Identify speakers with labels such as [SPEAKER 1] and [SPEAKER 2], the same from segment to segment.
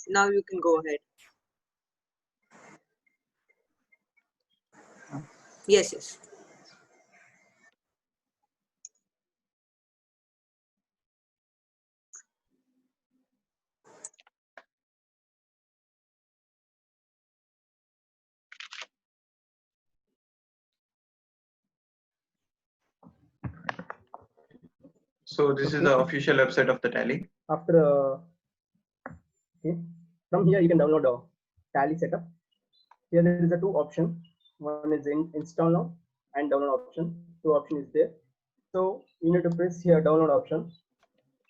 [SPEAKER 1] Now you can go ahead. Yes, yes.
[SPEAKER 2] So this is the official website of the Tally.
[SPEAKER 3] After okay, from here you can download a Tally setup. Here there is a two option. One is install now and download option. Two option is there. So you need to press here download option.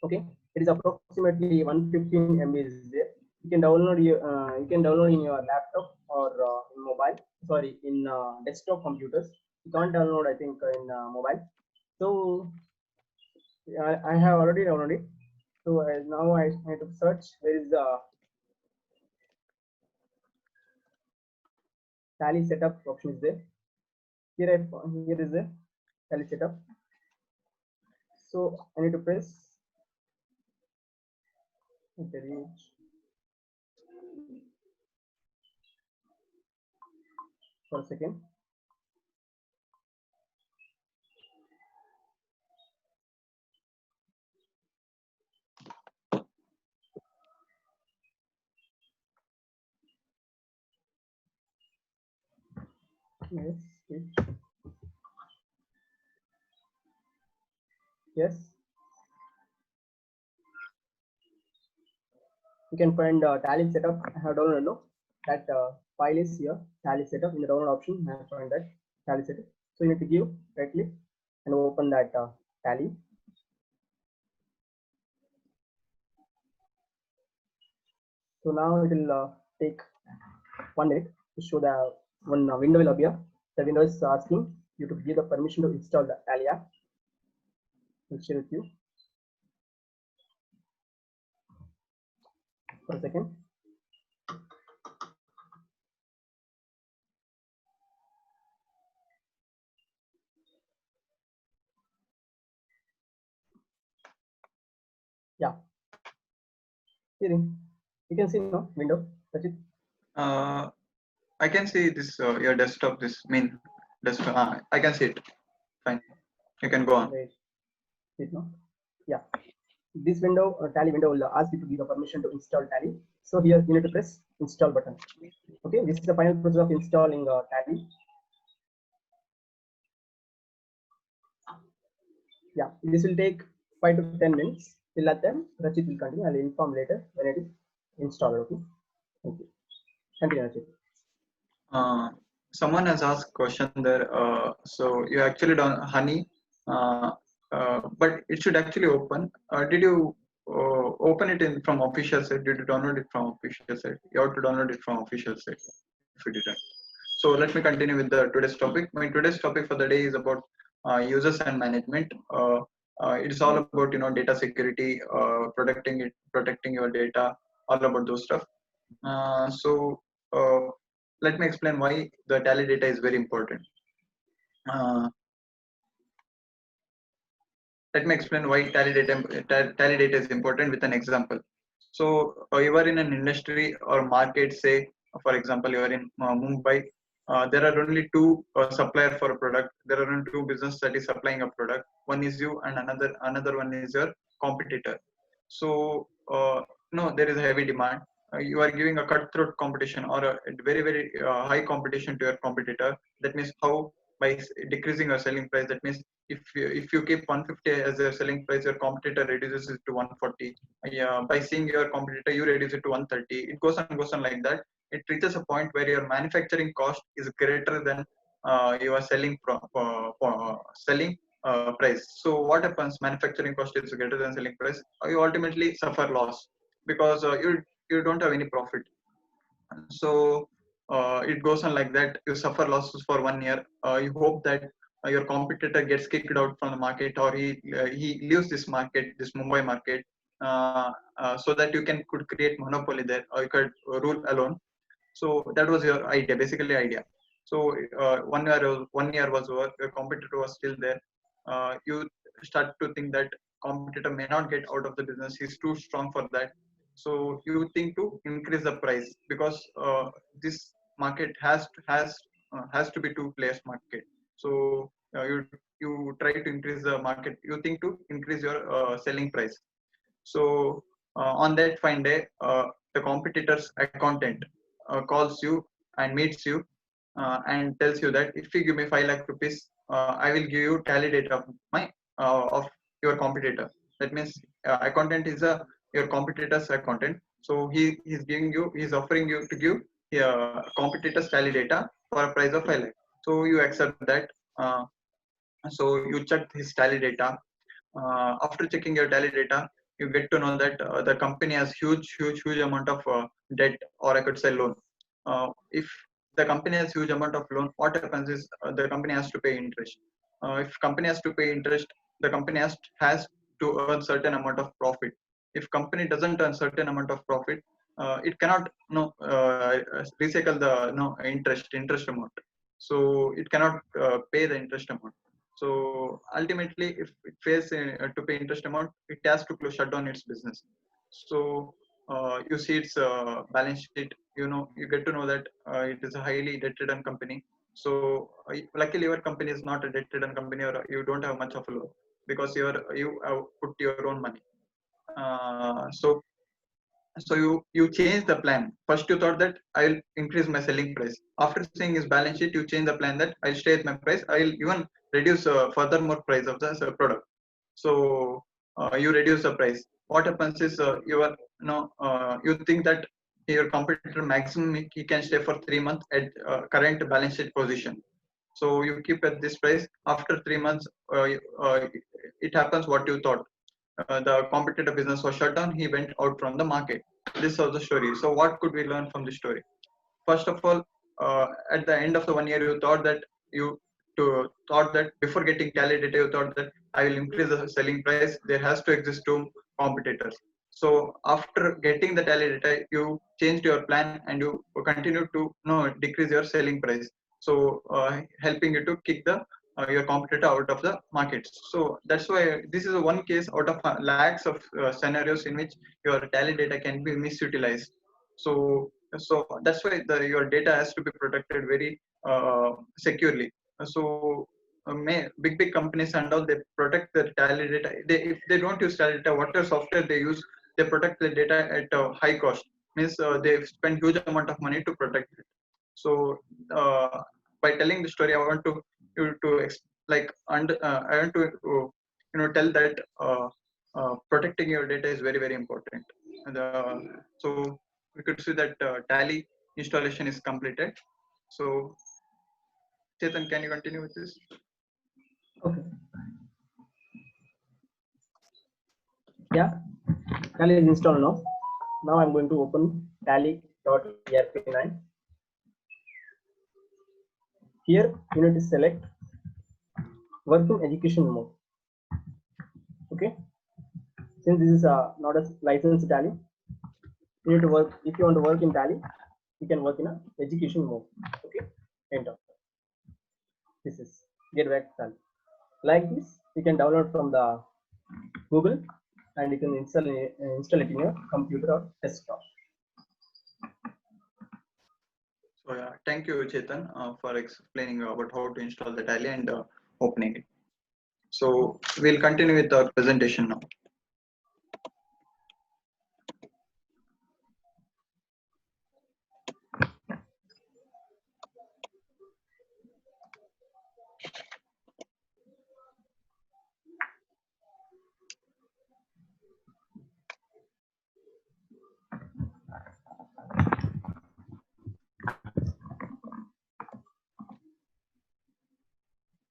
[SPEAKER 3] Okay, it is approximately 115 MB is there. You can download in your laptop or in mobile. Sorry, in desktop computers. You can't download I think in mobile. So I have already downloaded it. So now I need to search where is the Tally setup option is there. Here is the Tally setup. So I need to press reach for a second. Yes, yes. You can find Tally setup. I have downloaded no? That file is here. Tally setup in the download option. I have find that Tally setup. So you need to give right click and open that Tally. So now it will take 1 minute to show the one window will appear. The window is asking you to give the permission to install the Tally app. I'll share with you for a second. Yeah, here you can see no window. That's it.
[SPEAKER 2] I can see this your desktop. This main desktop. I can see it. Fine. You can go on.
[SPEAKER 3] Wait, no? Yeah. This window Tally window will ask you to give a permission to install Tally. So here you need to press install button. Okay, this is the final process of installing Tally. Yeah, this will take 5 to 10 minutes. Till that time, Rachit will continue. I'll inform later when it is installed. Okay, thank you. Continue, Rachit.
[SPEAKER 2] Someone has asked question there. So you actually done Honey, but it should actually open. Did you open it in from official site? Did you download it from official site? You have to download it from official site if you didn't. So let me continue with the today's topic. My today's topic for the day is about users and management. It's all about data security, protecting your data, all about those stuff. So let me explain why the Tally data is very important. Uh, let me explain why Tally data is important with an example. So you are in an industry or market, say for example you are in Mumbai. There are only two supplier for a product. There are only two business that is supplying a product. One is you, and another one is your competitor. So no, there is a heavy demand. You are giving a cutthroat competition or a very high competition to your competitor. That means how by decreasing your selling price. That means if you keep 150 as your selling price, your competitor reduces it to 140. By seeing your competitor, you reduce it to 130. It goes on like that. It reaches a point where your manufacturing cost is greater than your selling price. So what happens? Manufacturing cost is greater than selling price. You ultimately suffer loss because you don't have any profit. So it goes on like that. You suffer losses for 1 year. You hope that your competitor gets kicked out from the market, or he leaves this market, this Mumbai market, so that you could create monopoly there, or you could rule alone. So that was your idea, basically idea. So 1 year was over. Your competitor was still there. You start to think that competitor may not get out of the business. He's too strong for that. So you think to increase the price because this market has to be two players market. So you try to increase the market. You think to increase your selling price. So on that fine day, the competitor's accountant calls you and meets you and tells you that if you give me 5 lakh rupees, I will give you tally data of my of your competitor. That means accountant is your competitor's accountant. So he's offering you to give competitor's tally data for a price of 5 lakh. So you accept that. So you check his tally data. After checking your tally data, you get to know that the company has huge amount of debt, or I could say loan. If the company has huge amount of loan, what happens is the company has to pay interest. If company has to pay interest, the company has to earn certain amount of profit. If company doesn't earn certain amount of profit, it cannot recycle the interest amount. So it cannot pay the interest amount. So ultimately, if it fails to pay interest amount, it has to shut down its business. So you see its balance sheet. You get to know that it is a highly debt-ridden company. So luckily, your company is not a debt-ridden company, or you don't have much of a loan because you have put your own money. So you change the plan. First you thought that I'll increase my selling price. After seeing his balance sheet, you change the plan that I'll stay at my price. I'll even reduce furthermore price of the product. So you reduce the price. What happens is you think that your competitor maximum he can stay for 3 months at current balance sheet position. So you keep at this price. After 3 months, it happens what you thought. The competitor business was shut down. He went out from the market. This was the story. So what could we learn from the story? First of all, at the end of the 1 year, you thought that before getting tally data, you thought that I will increase the selling price. There has to exist two competitors. So after getting the tally data, you changed your plan and you continue to decrease your selling price. So helping you to kick your competitor out of the market. So that's why this is one case out of lakhs of scenarios in which your tally data can be misutilized. So that's why your data has to be protected very securely. So big companies and all, they protect their tally data. If they don't use tally data, whatever software they use, they protect the data at a high cost. Means they spend huge amount of money to protect it. So by telling the story, I want to I want to tell that protecting your data is very important. And, so we could see that tally installation is completed. So Chetan, can you continue with this?
[SPEAKER 3] Okay. Yeah, Tally is installed now. Now I'm going to open tally.erp9. Here you need to select working education mode. Okay. Since this is not a licensed Tally, you need to work. If you want to work in Tally, you can work in a education mode. Okay. Enter. This is get back Tally. Like this, you can download from the Google and you can install it in your computer or desktop.
[SPEAKER 2] So yeah, thank you Chetan for explaining about how to install the Tally and opening it. So we'll continue with our presentation now.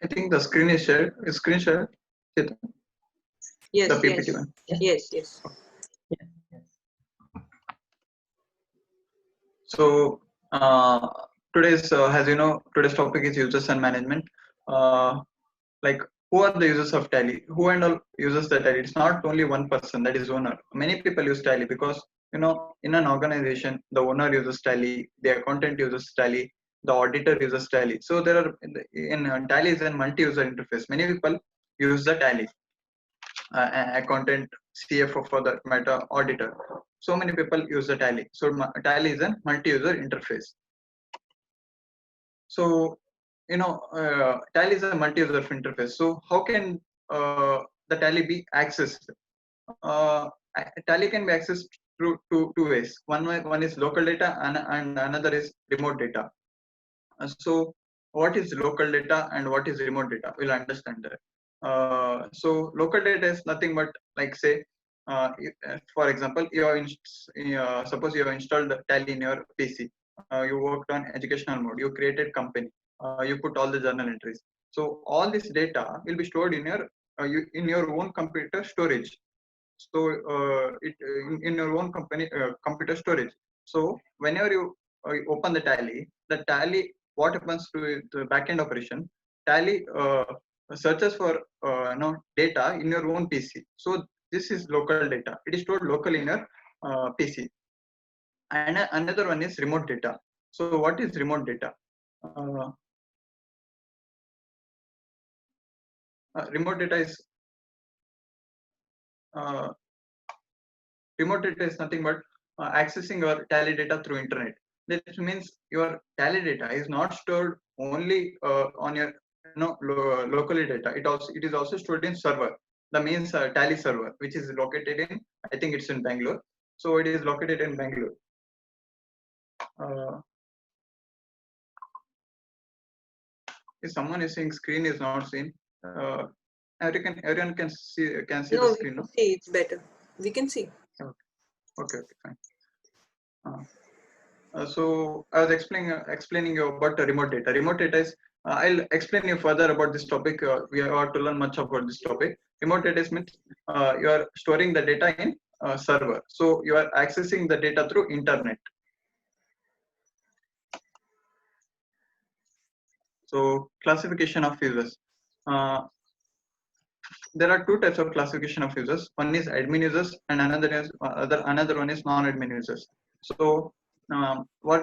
[SPEAKER 2] I think the screen is shared. Is screen shared? Chetan?
[SPEAKER 1] Yes,
[SPEAKER 2] The PPT
[SPEAKER 1] yes,
[SPEAKER 2] one.
[SPEAKER 1] yes, yes.
[SPEAKER 2] So today's, as you know, today's topic is users and management. Like who are the users of Tally? Who and all uses the Tally? It's not only one person, that is owner. Many people use Tally because in an organization, the owner uses Tally, the accountant uses Tally, the auditor uses Tally. So there are in Tally is a multi-user interface. Many people use the Tally. Accountant, CFO for that matter, auditor. so many people use the Tally. So Tally is a multi-user interface. So Tally is a multi-user interface. So how can the Tally be accessed? Tally can be accessed through two ways. One is local data and another is remote data. So what is local data and what is remote data? We'll understand that. So local data is nothing but, like, say, for example, suppose you have installed the Tally in your PC. You worked on educational mode. You created company. You put all the journal entries. So all this data will be stored in your own computer storage. So in your own company computer storage. So whenever you open the Tally, what happens to the backend operation? Tally searches for data in your own PC. So this is local data. It is stored locally in your PC. And another one is remote data. So what is remote data? Remote data is remote data is nothing but accessing your Tally data through internet. That means your Tally data is not stored only on your locally data. It is also stored in server. The main Tally server, which is located in, I think it's in Bangalore. So it is located in Bangalore. If someone is saying screen is not seen, everyone can see the screen.
[SPEAKER 1] No, see, it's better. We can see.
[SPEAKER 2] Okay, fine. So I was explaining you about remote data. Remote data is, I'll explain you further about this topic. We have to learn much about this topic. Remote data means you are storing the data in server. So you are accessing the data through internet. So classification of users. There are two types of classification of users. One is admin users and another one is non-admin users. So who are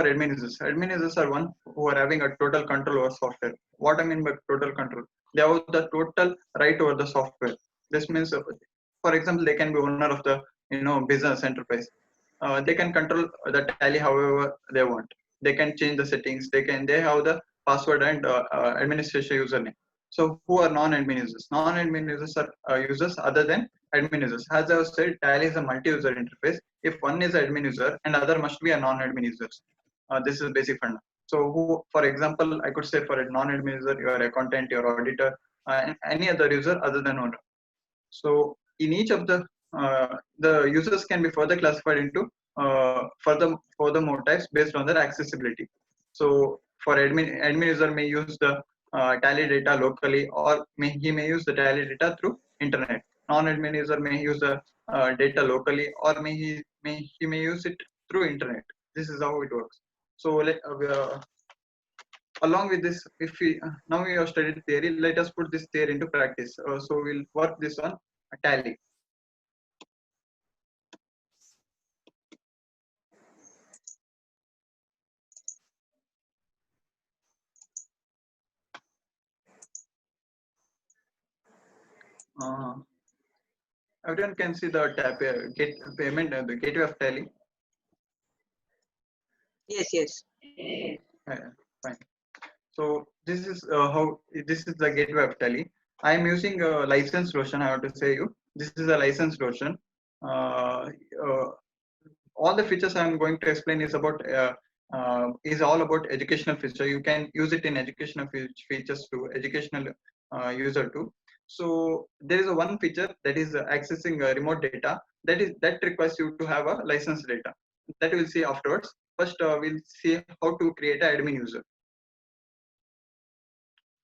[SPEAKER 2] admin users? Admin users are one who are having a total control over software. What I mean by total control? They have the total right over the software. This means, for example, they can be owner of the business enterprise. They can control the Tally however they want. They can change the settings. They have the password and administration username. So who are non-admin users? Non-admin users are users other than admin users. As I have said, Tally is a multi-user interface. If one is admin user and other must be a non-admin user. This is basic fund. So who, for example, I could say for a non-admin user, your accountant, your auditor, and any other user other than owner. So in each of the users can be further classified into further more types based on their accessibility. So for admin user may use the Tally data locally, or he may use the Tally data through internet. Non-admin user may use the data locally, or he may use it through internet. This is how it works. So along with this, if we now we have studied theory, let us put this theory into practice. So we'll work this on Tally. Everyone can see the get payment, the gateway of Tally.
[SPEAKER 1] Yes.
[SPEAKER 2] Fine. So this is the gateway of Tally. I am using a licensed version. I have to say you. This is a licensed version. All the features I am going to explain is all about educational feature. You can use it in educational features too, educational user too. So there is one feature that is accessing remote data that requires you to have a licensed data. That we'll see afterwards. First, we'll see how to create an admin user.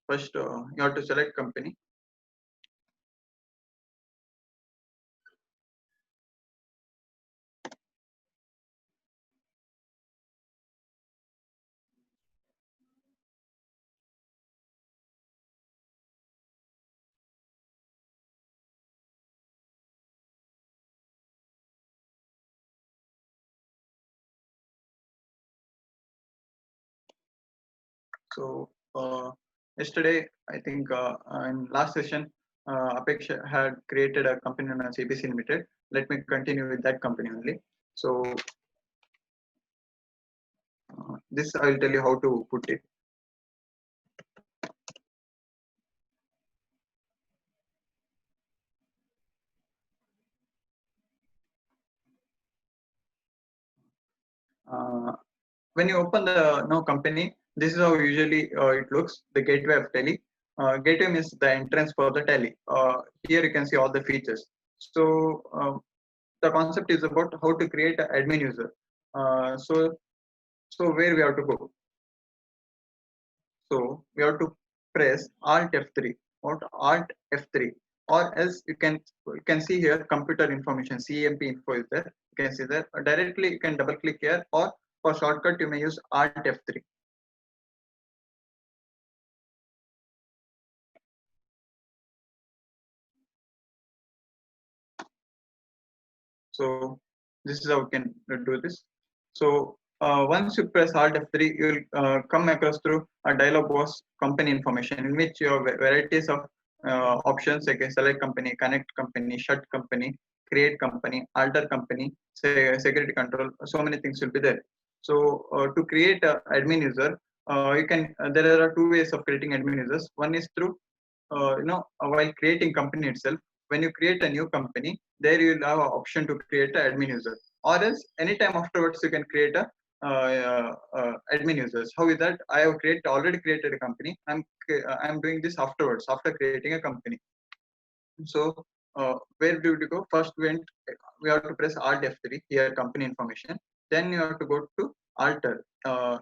[SPEAKER 2] First, you have to select company. So yesterday, I think in last session, Apeksha had created a company known as ABC Limited. Let me continue with that company only. So this I will tell you how to put it. When you open the company, this is how usually it looks. The gateway of Tally. Gateway means the entrance for the Tally. Here you can see all the features. So the concept is about how to create an admin user. So where we have to go? So we have to press Alt F3 or Alt F3, or else you can see here computer information CMP info is there. You can see that directly. You can double click here, or for shortcut you may use Alt F3. So this is how we can do this. So once you press Alt F3, you will come across through a dialog box company information, in which you have varieties of options like a select company, connect company, shut company, create company, alter company, say security control. So many things will be there. So to create an admin user, you can. There are two ways of creating admin users. One is through while creating company itself. When you create a new company, there you will have an option to create an admin user, or else anytime afterwards you can create a admin users. How is that? I have already created a company. I'm doing this afterwards, after creating a company. So where do you go? First we have to press Alt F3 here, company information. Then you have to go to alter. You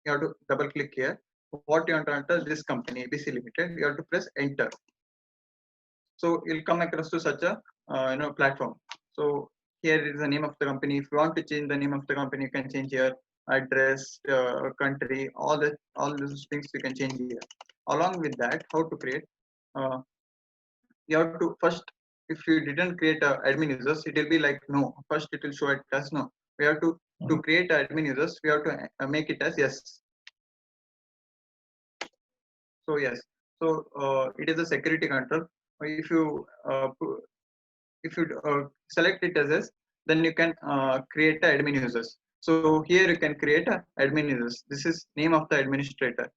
[SPEAKER 2] have to double click here. What you want to enter? This company ABC Limited. You have to press enter. So you'll come across to such a platform. So here is the name of the company. If you want to change the name of the company, you can change here, address, country, all those things you can change here. Along with that, how to create? You have to first, if you didn't create a admin users, it will be like no. First it will show it as no. We have to create admin users. We have to make it as yes. So yes. So it is a security control. If you select it as this, then you can create the admin users. So here you can create a admin users. This is name of the administrator.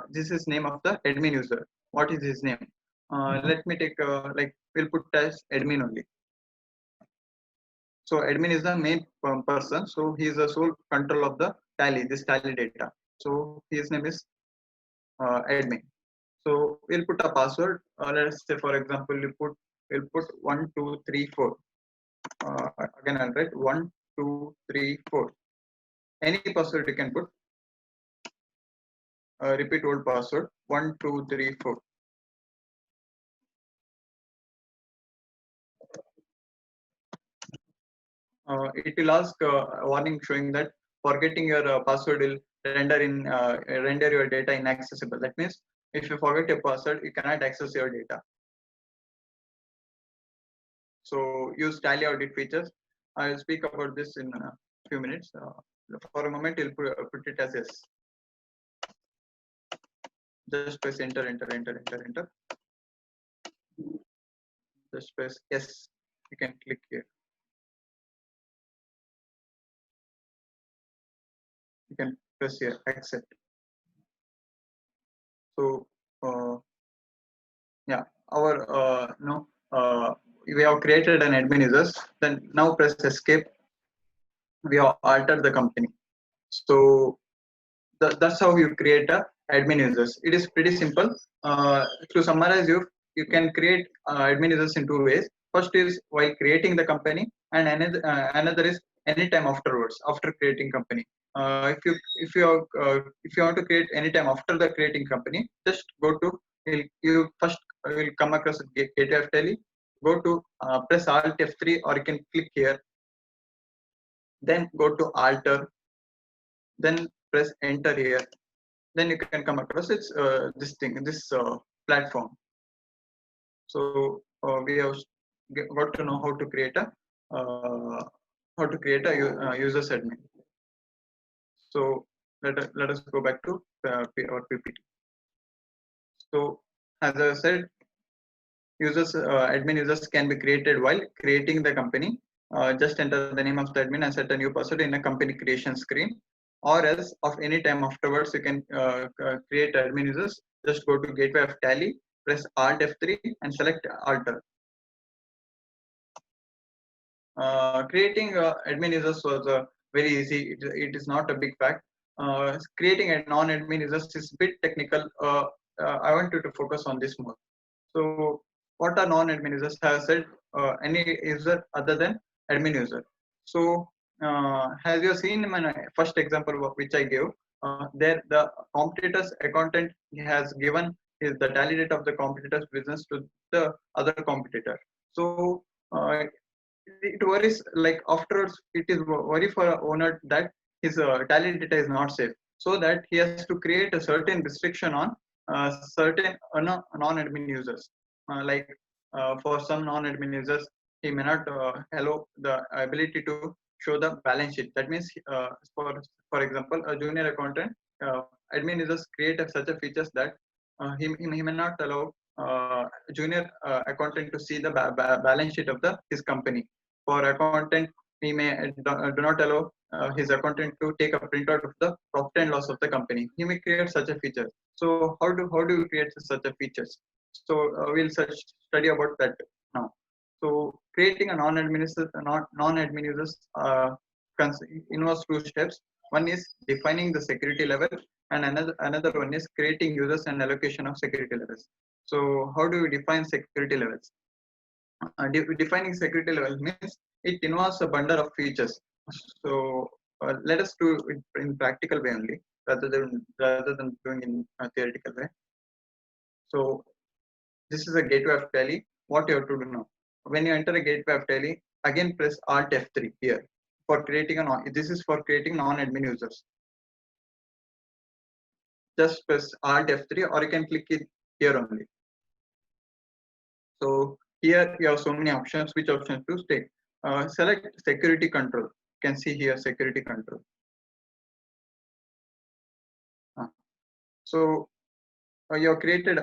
[SPEAKER 2] This is name of the admin user. What is his name? Let me take like we'll put as admin only. So admin is the main person. So he is the sole control of the this tally data. So his name is admin. So we'll put a password. Let's say for example, we'll put 1234. Again I'll write 1234. Any password you can put. Repeat old password 1234. It will ask a warning showing that forgetting your password will render your data inaccessible. That means if you forget your password, you cannot access your data. So use tally audit features. I will speak about this in a few minutes. For a moment, you'll put it as yes. Just press enter, enter, enter, enter, enter. Just press yes. You can click here. You can press here accept. So yeah, our we have created an admin users. Then now press escape. We have altered the company. So that's how you create a admin users. It is pretty simple. To summarize, you can create admin users in two ways. First is while creating the company, and another is anytime afterwards, after creating company. If you want to create anytime after the creating company, just go to you first will come across gateway of Tally. Go to press Alt F3, or you can click here. Then go to alter. Then press enter here. Then you can come across this platform. So we have got to know how to create a user admin. So let us go back to our PPT. So as I said, admin users can be created while creating the company. Just enter the name of the admin and set a new password in a company creation screen, or else of any time afterwards you can create admin users. Just go to gateway of Tally, press Alt F3 and select alter. Creating admin users was very easy. It is not a big fact. Creating a non-admin users is a bit technical. I want you to focus on this more. So what are non-admin users? I have said any user other than admin user. So as you have seen in my first example which I gave, there the competitor's accountant has given is the tally date of the competitor's business to the other competitor. So it worries, like afterwards it is worry for a owner that his tally data is not safe, so that he has to create a certain restriction on certain non-admin users. Like for some non-admin users, he may not allow the ability to show the balance sheet. That means for example, a junior accountant, admin users create such a features that he may not allow junior accountant to see the balance sheet of the his company. For accountant, he may do not allow his accountant to take a printout of the profit and loss of the company. He may create such a feature. So how do we create such a features? So we'll study about that now. So creating a non-admin users involves two steps. One is defining the security level, and another one is creating users and allocation of security levels. So how do we define security levels? Defining security level means it involves a bundle of features. So let us do it in practical way only, rather than doing in a theoretical way. So this is a gateway of Tally. What you have to do now, when you enter a gateway of Tally, again press Alt F3 here for creating this is for creating non-admin users. Just press Alt F3, or you can click it here only. So here you have so many options. Which options to take? Select security control. You can see here security control. So you have created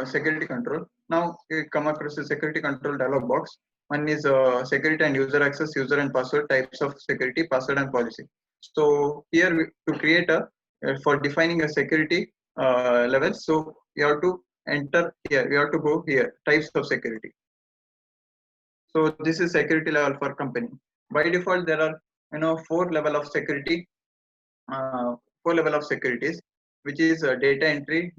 [SPEAKER 2] security control. Now you come across a security control dialog box. One is security and user access, user and password, types of security, password and policy. So here to create a for defining a security level, so you have to enter here. You have to go here, types of security. So this is security level for company. By default, there are four level of security, four level of securities, which is data entry,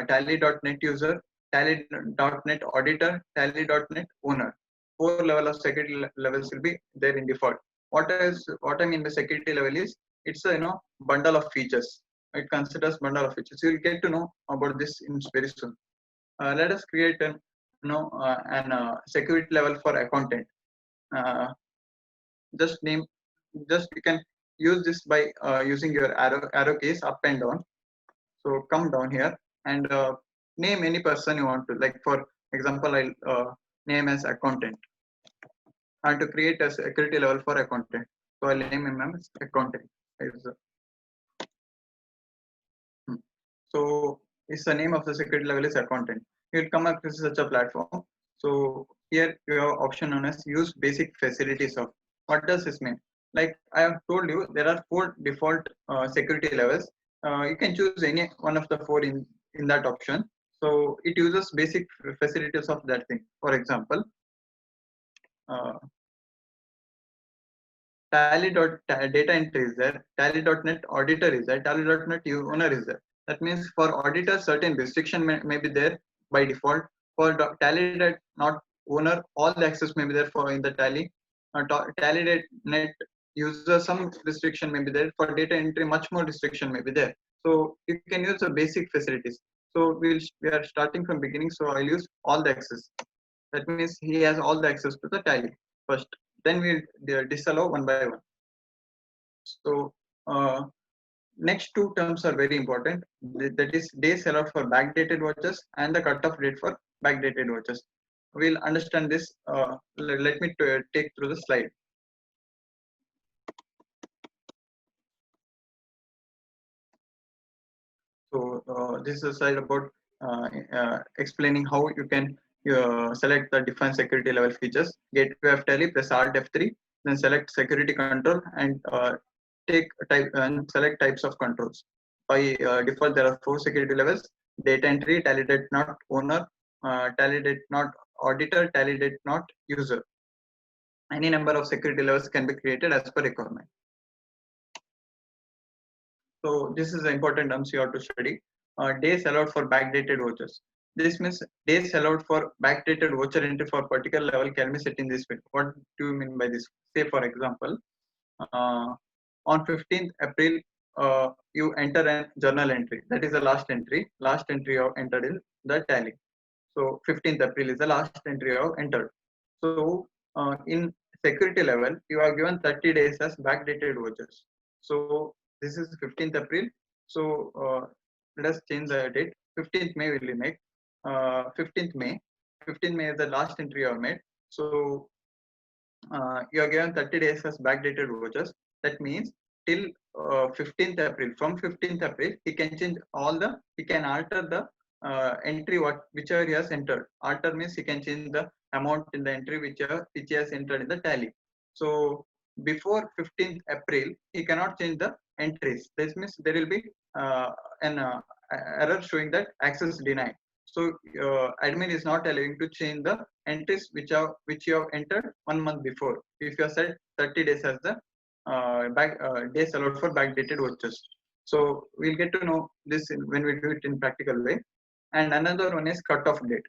[SPEAKER 2] tally.net user, tally.net auditor, tally.net owner. Four level of security levels will be there in default. What I mean by security level is it's a bundle of features. It considers bundle of features. You will get to know about this in very soon. Let us create an security level for accountant. Just you can use this by using your arrow keys up and down. So come down here and name any person you want to. Like for example, I'll name as accountant. And to create a security level for accountant, so I'll name him as accountant. So it's the name of the security level is accountant. You'll come across such a platform. So here you have option known as use basic facilities of. What does this mean? Like I have told you, there are four default security levels. You can choose any one of the four in that option. So it uses basic facilities of that thing. For example, tally.data entry is there, tally.net auditor is there, tally.net owner is there. That means for auditor, certain restriction may be there by default. For tally.net owner, all the access may be there for in the tally. Tally.net user, some restriction may be there. For data entry, much more restriction may be there. So you can use the basic facilities. So we are starting from beginning. So I'll use all the access. That means he has all the access to the tally first. Then we'll disallow one by one. So next two terms are very important. That is days allowed for backdated watches and the cutoff date for backdated watches. We'll understand this. Let me take through the slide. So this is a slide about explaining how you can you select the define security level features, gateway of Tally, press Alt F3, then select security control and take type and select types of controls. By default, there are 4 security levels: data entry, tally date not owner, tally date not auditor, tally date not user. Any number of security levels can be created as per requirement. So this is an important terms you have to study. Days allowed for backdated vouchers. This means days allowed for backdated voucher entry for particular level can be set in this way. What do you mean by this? Say for example, on 15th April, you enter a journal entry. That is the last entry. Last entry you have entered in the tally. So 15th April is the last entry you have entered. So in security level, you are given 30 days as backdated vouchers. So this is 15th April. So let us change the date. 15th May will be made. 15th May. 15th May is the last entry you have made. So you are given 30 days as backdated vouchers. That means till 15th April. From 15th April, he can change he can alter the entry whichever he has entered. Alter means he can change the amount in the entry which he has entered in the tally. So before 15th April, he cannot change the entries. This means there will be an error showing that access denied. So admin is not allowing to change the entries which you have entered 1 month before. If you have set 30 days as the days allowed for backdated vouchers. So we'll get to know this when we do it in practical way. And another one is cutoff date.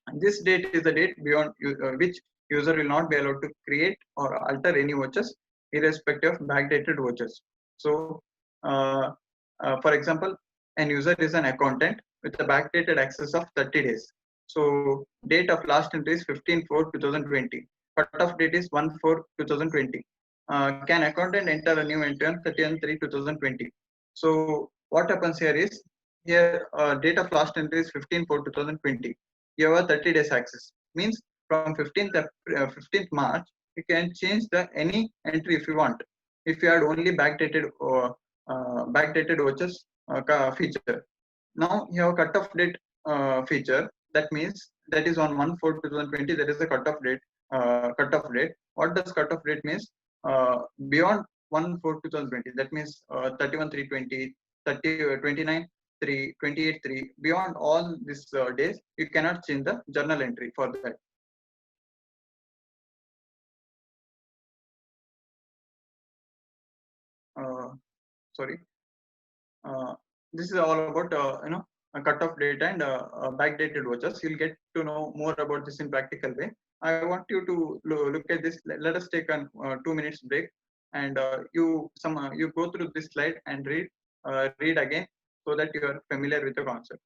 [SPEAKER 2] And this date is the date beyond which user will not be allowed to create or alter any vouchers irrespective of backdated vouchers. So for example, an user is an accountant with a backdated access of 30 days. So date of last entry is 15/4/2020. Cutoff date is 1/4/2020. Can accountant enter a new entry on 30/3/2020? So what happens here is, here date of last entry is 15/4/2020. You have a 30 days access. Means from 15th March, you can change the any entry if you want. If you had only backdated vouchers feature. Now you have cutoff date feature. That means that is on 1/4/2020. That is the cutoff date. What does cutoff date means? Beyond 1/4/2020. That means 31/3/20, 29/3, 28/3. Beyond all these days, you cannot change the journal entry for that. Sorry. This is all about a cutoff date and backdated vouchers. You'll get to know more about this in practical way. I want you to look at this. Let us take a 2 minutes break, and you go through this slide and read again so that you are familiar with the concept.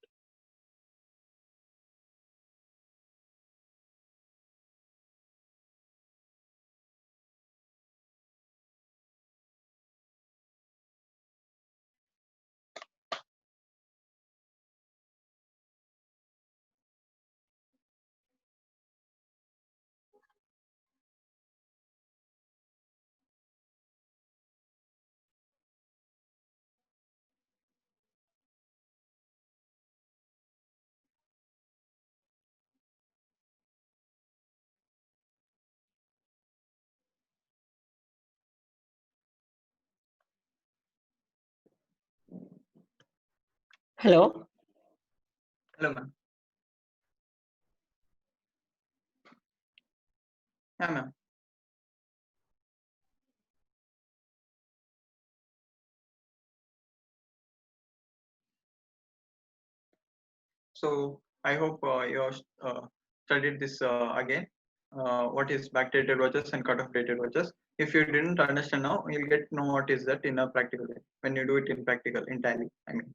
[SPEAKER 4] Hello.
[SPEAKER 2] Hello, ma'am. Yeah, ma'am. So I hope you have studied this again. What is backdated vouchers and cutoff dated vouchers? If you didn't understand now, you'll get to know what is that in a practical way when you do it in practical in Tally. I mean,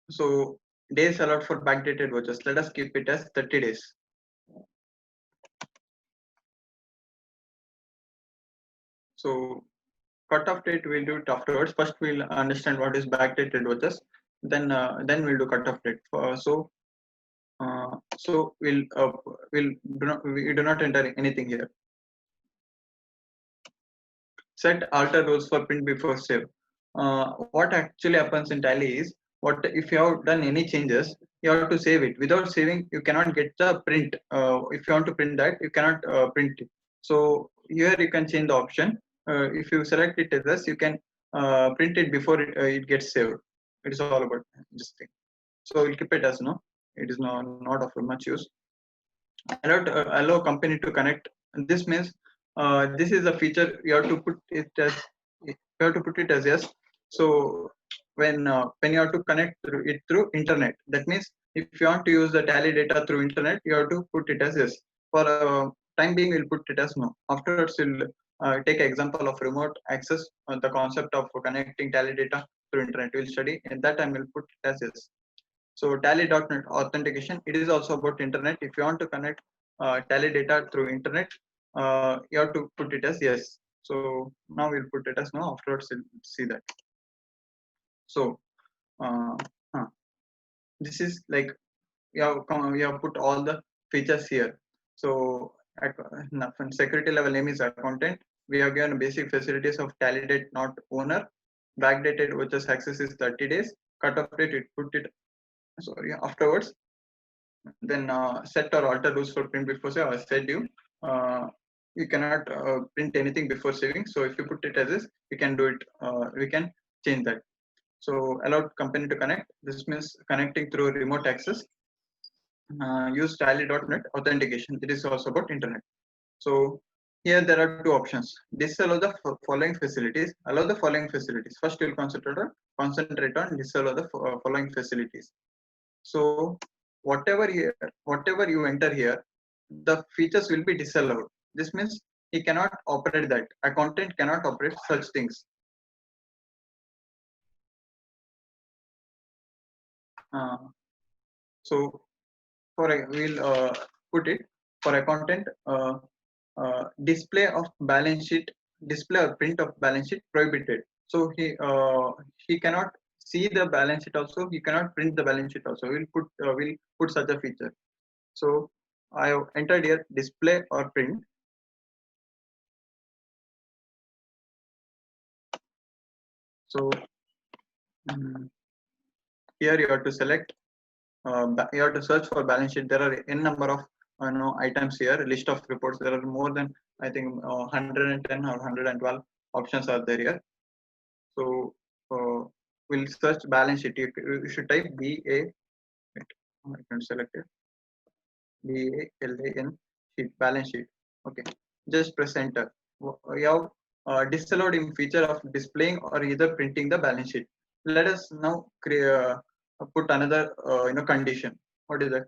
[SPEAKER 2] so days allowed for backdated vouchers. Let us keep it as 30 days. So cutoff date we'll do it afterwards. First we'll understand what is backdated vouchers. Then we'll do cutoff date. So we do not enter anything here. Set alter rows for print before save. What actually happens in Tally is what if you have done any changes, you have to save it. Without saving, you cannot get the print. If you want to print that, you cannot print it. So here you can change the option. If you select it as this, you can print it before it gets saved. It is all about this thing. So we'll keep it as no. It is not of much use. Allow company to connect. And this means this is a feature you have to put it as yes. So when you have to connect through internet, that means if you want to use the tally data through internet, you have to put it as yes. For time being, we'll put it as no. Afterwards, we'll take an example of remote access, the concept of connecting tally data through internet. We'll study. At that time, we'll put it as yes. So tally.net authentication, it is also about internet. If you want to connect tally data through internet, you have to put it as yes. So now we'll put it as no. Afterwards, we'll see that. So this is like you have put all the features here. So at security level name is accountant. We have given basic facilities of tally date not owner. Backdated vouchers access is 30 days. Cutoff date, it put it sorry afterwards. Then set or alter rules for print before save. I said you cannot print anything before saving. So if you put it as this, we can do it. We can change that. So allow company to connect. This means connecting through remote access. Use tally.net authentication. It is also about internet. So here there are two options. Disallow the following facilities. Allow the following facilities. First, you'll concentrate on disallow the following facilities. So whatever you enter here, the features will be disallowed. This means he cannot operate that. Accountant cannot operate such things. So we'll put it for accountant. Display of balance sheet, display or print of balance sheet prohibited. So he cannot see the balance sheet also. He cannot print the balance sheet also. We'll put such a feature. So I have entered here display or print. So here you have to select. You have to search for balance sheet. There are n number of items here. List of reports. There are more than I think 110 or 112 options are there here. So we'll search balance sheet. You should type BA. I can select it. BALAN sheet, balance sheet. Okay, just press enter. You have disallowed in feature of displaying or either printing the balance sheet. Let us now put another condition. What is that?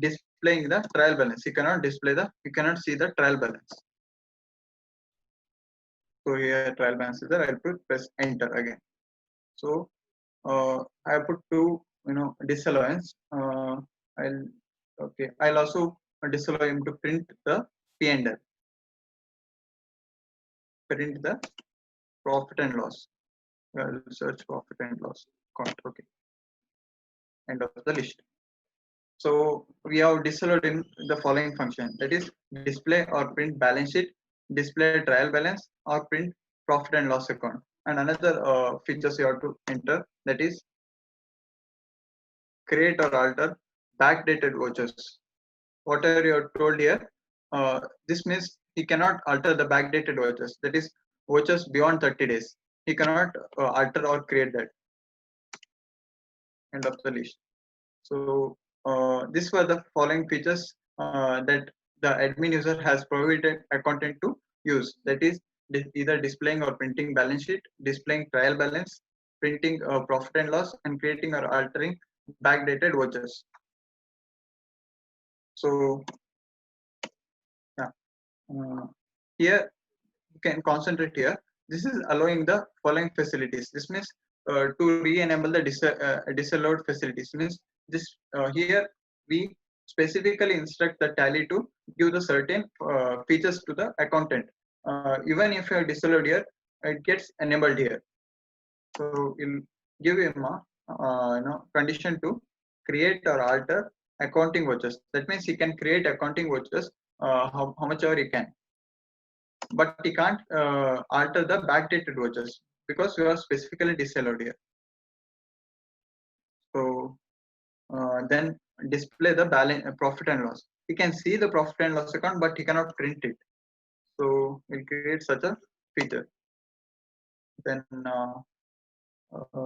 [SPEAKER 2] Displaying the trial balance. You cannot see the trial balance. So here trial balance is there. I'll press enter again. So I put two disallowance. I'll also disallow him to print the P&L. Print the profit and loss. I'll search profit and loss count. Okay. End of the list. So we have disallowed in the following function, that is display or print balance sheet, display trial balance, or print profit and loss account. And another features you have to enter, that is create or alter backdated vouchers. Whatever you are told here, this means he cannot alter the backdated vouchers, that is vouchers beyond 30 days. He cannot alter or create that. End of the list. So these were the following features that the admin user has provided accountant to use, that is either displaying or printing balance sheet, displaying trial balance, printing profit and loss, and creating or altering backdated vouchers. So here you can concentrate here. This is allowing the following facilities. This means to re-enable the disallowed facilities. Means this here we specifically instruct the tally to give the certain features to the accountant. Even if you are disallowed here, it gets enabled here. So we'll give him a condition to create or alter accounting vouchers. That means he can create accounting vouchers how much ever he can, but he can't alter the backdated vouchers because we are specifically disallowed here. then display the balance profit and loss. He can see the profit and loss account, but he cannot print it. So we'll create such a feature. Then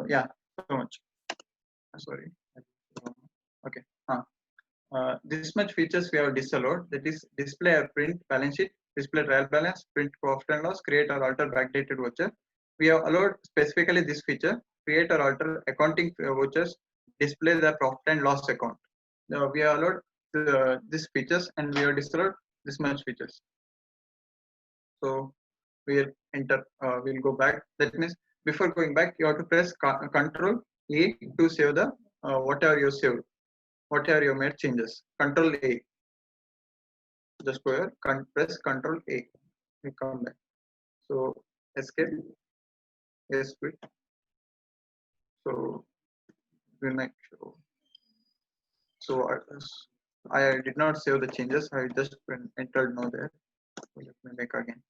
[SPEAKER 2] yeah, so much. Sorry. Okay. This much features we have disallowed. That is display or print balance sheet, display trial balance, print profit and loss, create or alter backdated voucher. We have allowed specifically this feature, create or alter accounting vouchers, display the profit and loss account. We have allowed these features and we have disallowed this much features. So we'll enter, we'll go back. That means before going back, you have to press Control A to save the whatever you saved, whatever you made changes. Control A. Just go here, press Control A. We come back. So escape. Yes, quit. So we'll make sure. So I did not save the changes. I just entered no there. So let me make again.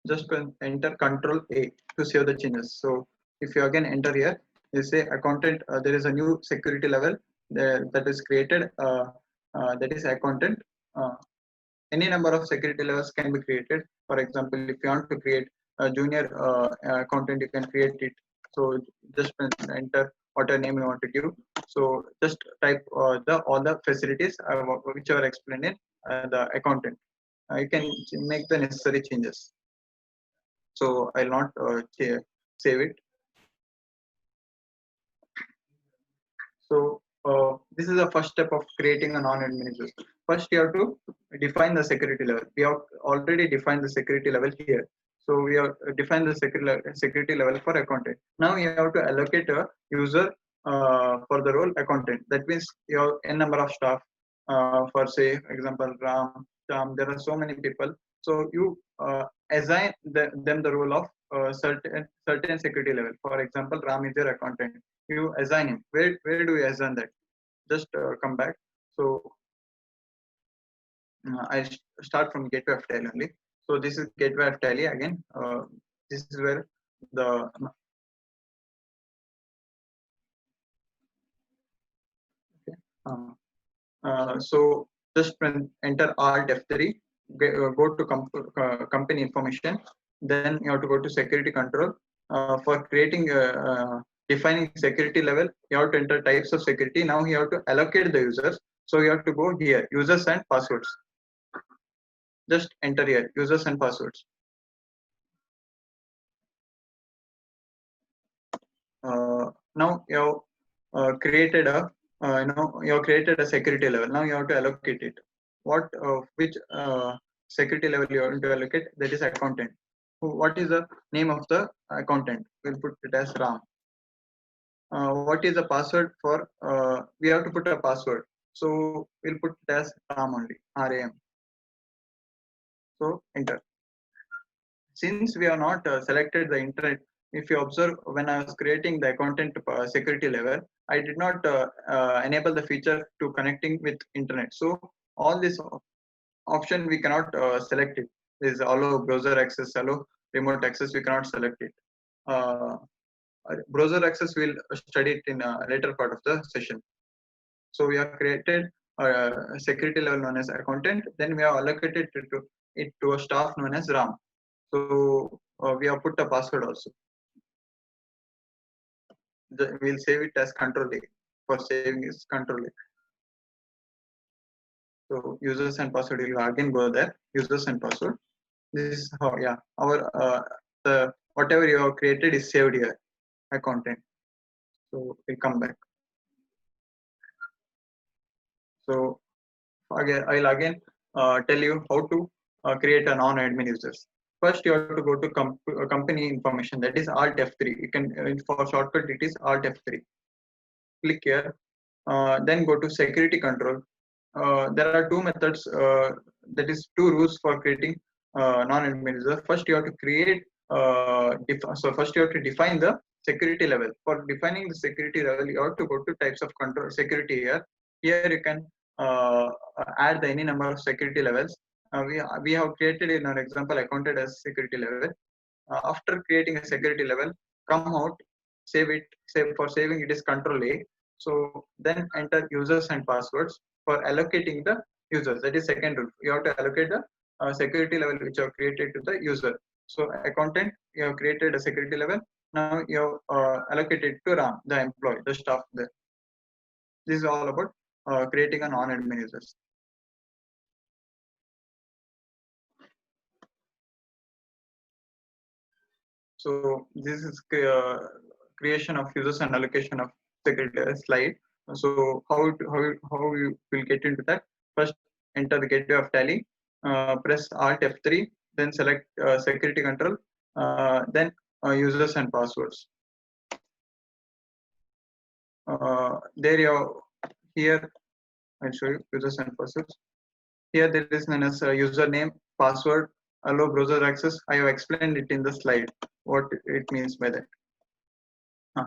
[SPEAKER 2] Just enter Control A to save the changes. So if you again enter here, you say accountant, there is a new security level that is created, that is accountant. Any number of security levels can be created. For example, if you want to create a junior accountant, you can create it. So just enter whatever name you want to give. So just type all the facilities which are explained in the accountant. You can make the necessary changes. So I'll not save it. So this is the first step of creating a non-admin user. First, you have to define the security level. We have already defined the security level here. So we have defined the security level for accountant. Now you have to allocate a user for the role accountant. That means you have n number of staff. For say example Ram, there are so many people. So you assign them the role of certain security level. For example, Ram is your accountant. You assign him. Where do you assign that? Just come back. So I start from gateway of Tally only. So this is gateway of Tally again. This is where the so just enter Alt F3. Go to company information. Then you have to go to security control. For creating defining security level, you have to enter types of security. Now you have to allocate the users. So you have to go here, users and passwords. Just enter here, users and passwords. Now you have created a you have created a security level. Now you have to allocate it. Which security level you want to allocate? That is accountant. What is the name of the accountant? We'll put it as Ram. What is the password for? We have to put a password. So we'll put it as Ram only. RAM. So enter. Since we have not selected the internet, if you observe when I was creating the accountant security level, I did not enable the feature to connecting with internet. So all this option we cannot select it. This is allow browser access, allow remote access. We cannot select it. Browser access we'll study it in a later part of the session. So we have created a security level known as accountant. Then we have allocated it to a staff known as Ram. So we have put a password also. We'll save it as control A. For saving is control A. So users and password, you'll again go there, users and password. This is how, yeah, our the whatever you have created is saved here, a content. So we'll come back. So again, I'll again tell you how to create a non-admin users. First, you have to go to company information, that is Alt F3. You can, for shortcut, it is Alt F3. Click here, then go to security control. There are two methods, that is two rules for creating non-admin user. First, you have to create, so first you have to define the security level. For defining the security level, you have to go to types of control security here. Here you can add any number of security levels. We have created in our example accounted as security level. After creating a security level, come out, save it. For saving it is control A. So then enter users and passwords for allocating the users. That is second rule. You have to allocate the security level which you have created to the user. So accountant, you have created a security level. Now you have allocated to Ram, the employee, the staff there. This is all about creating a non-admin users. So this is creation of users and allocation of security slide. So how you will get into that? First, enter the gateway of Tally. Press Alt F3, then select security control, then users and passwords. There you are, here I'll show you users and passwords. Here there is known as username, password, allow browser access. I have explained it in the slide what it means by that.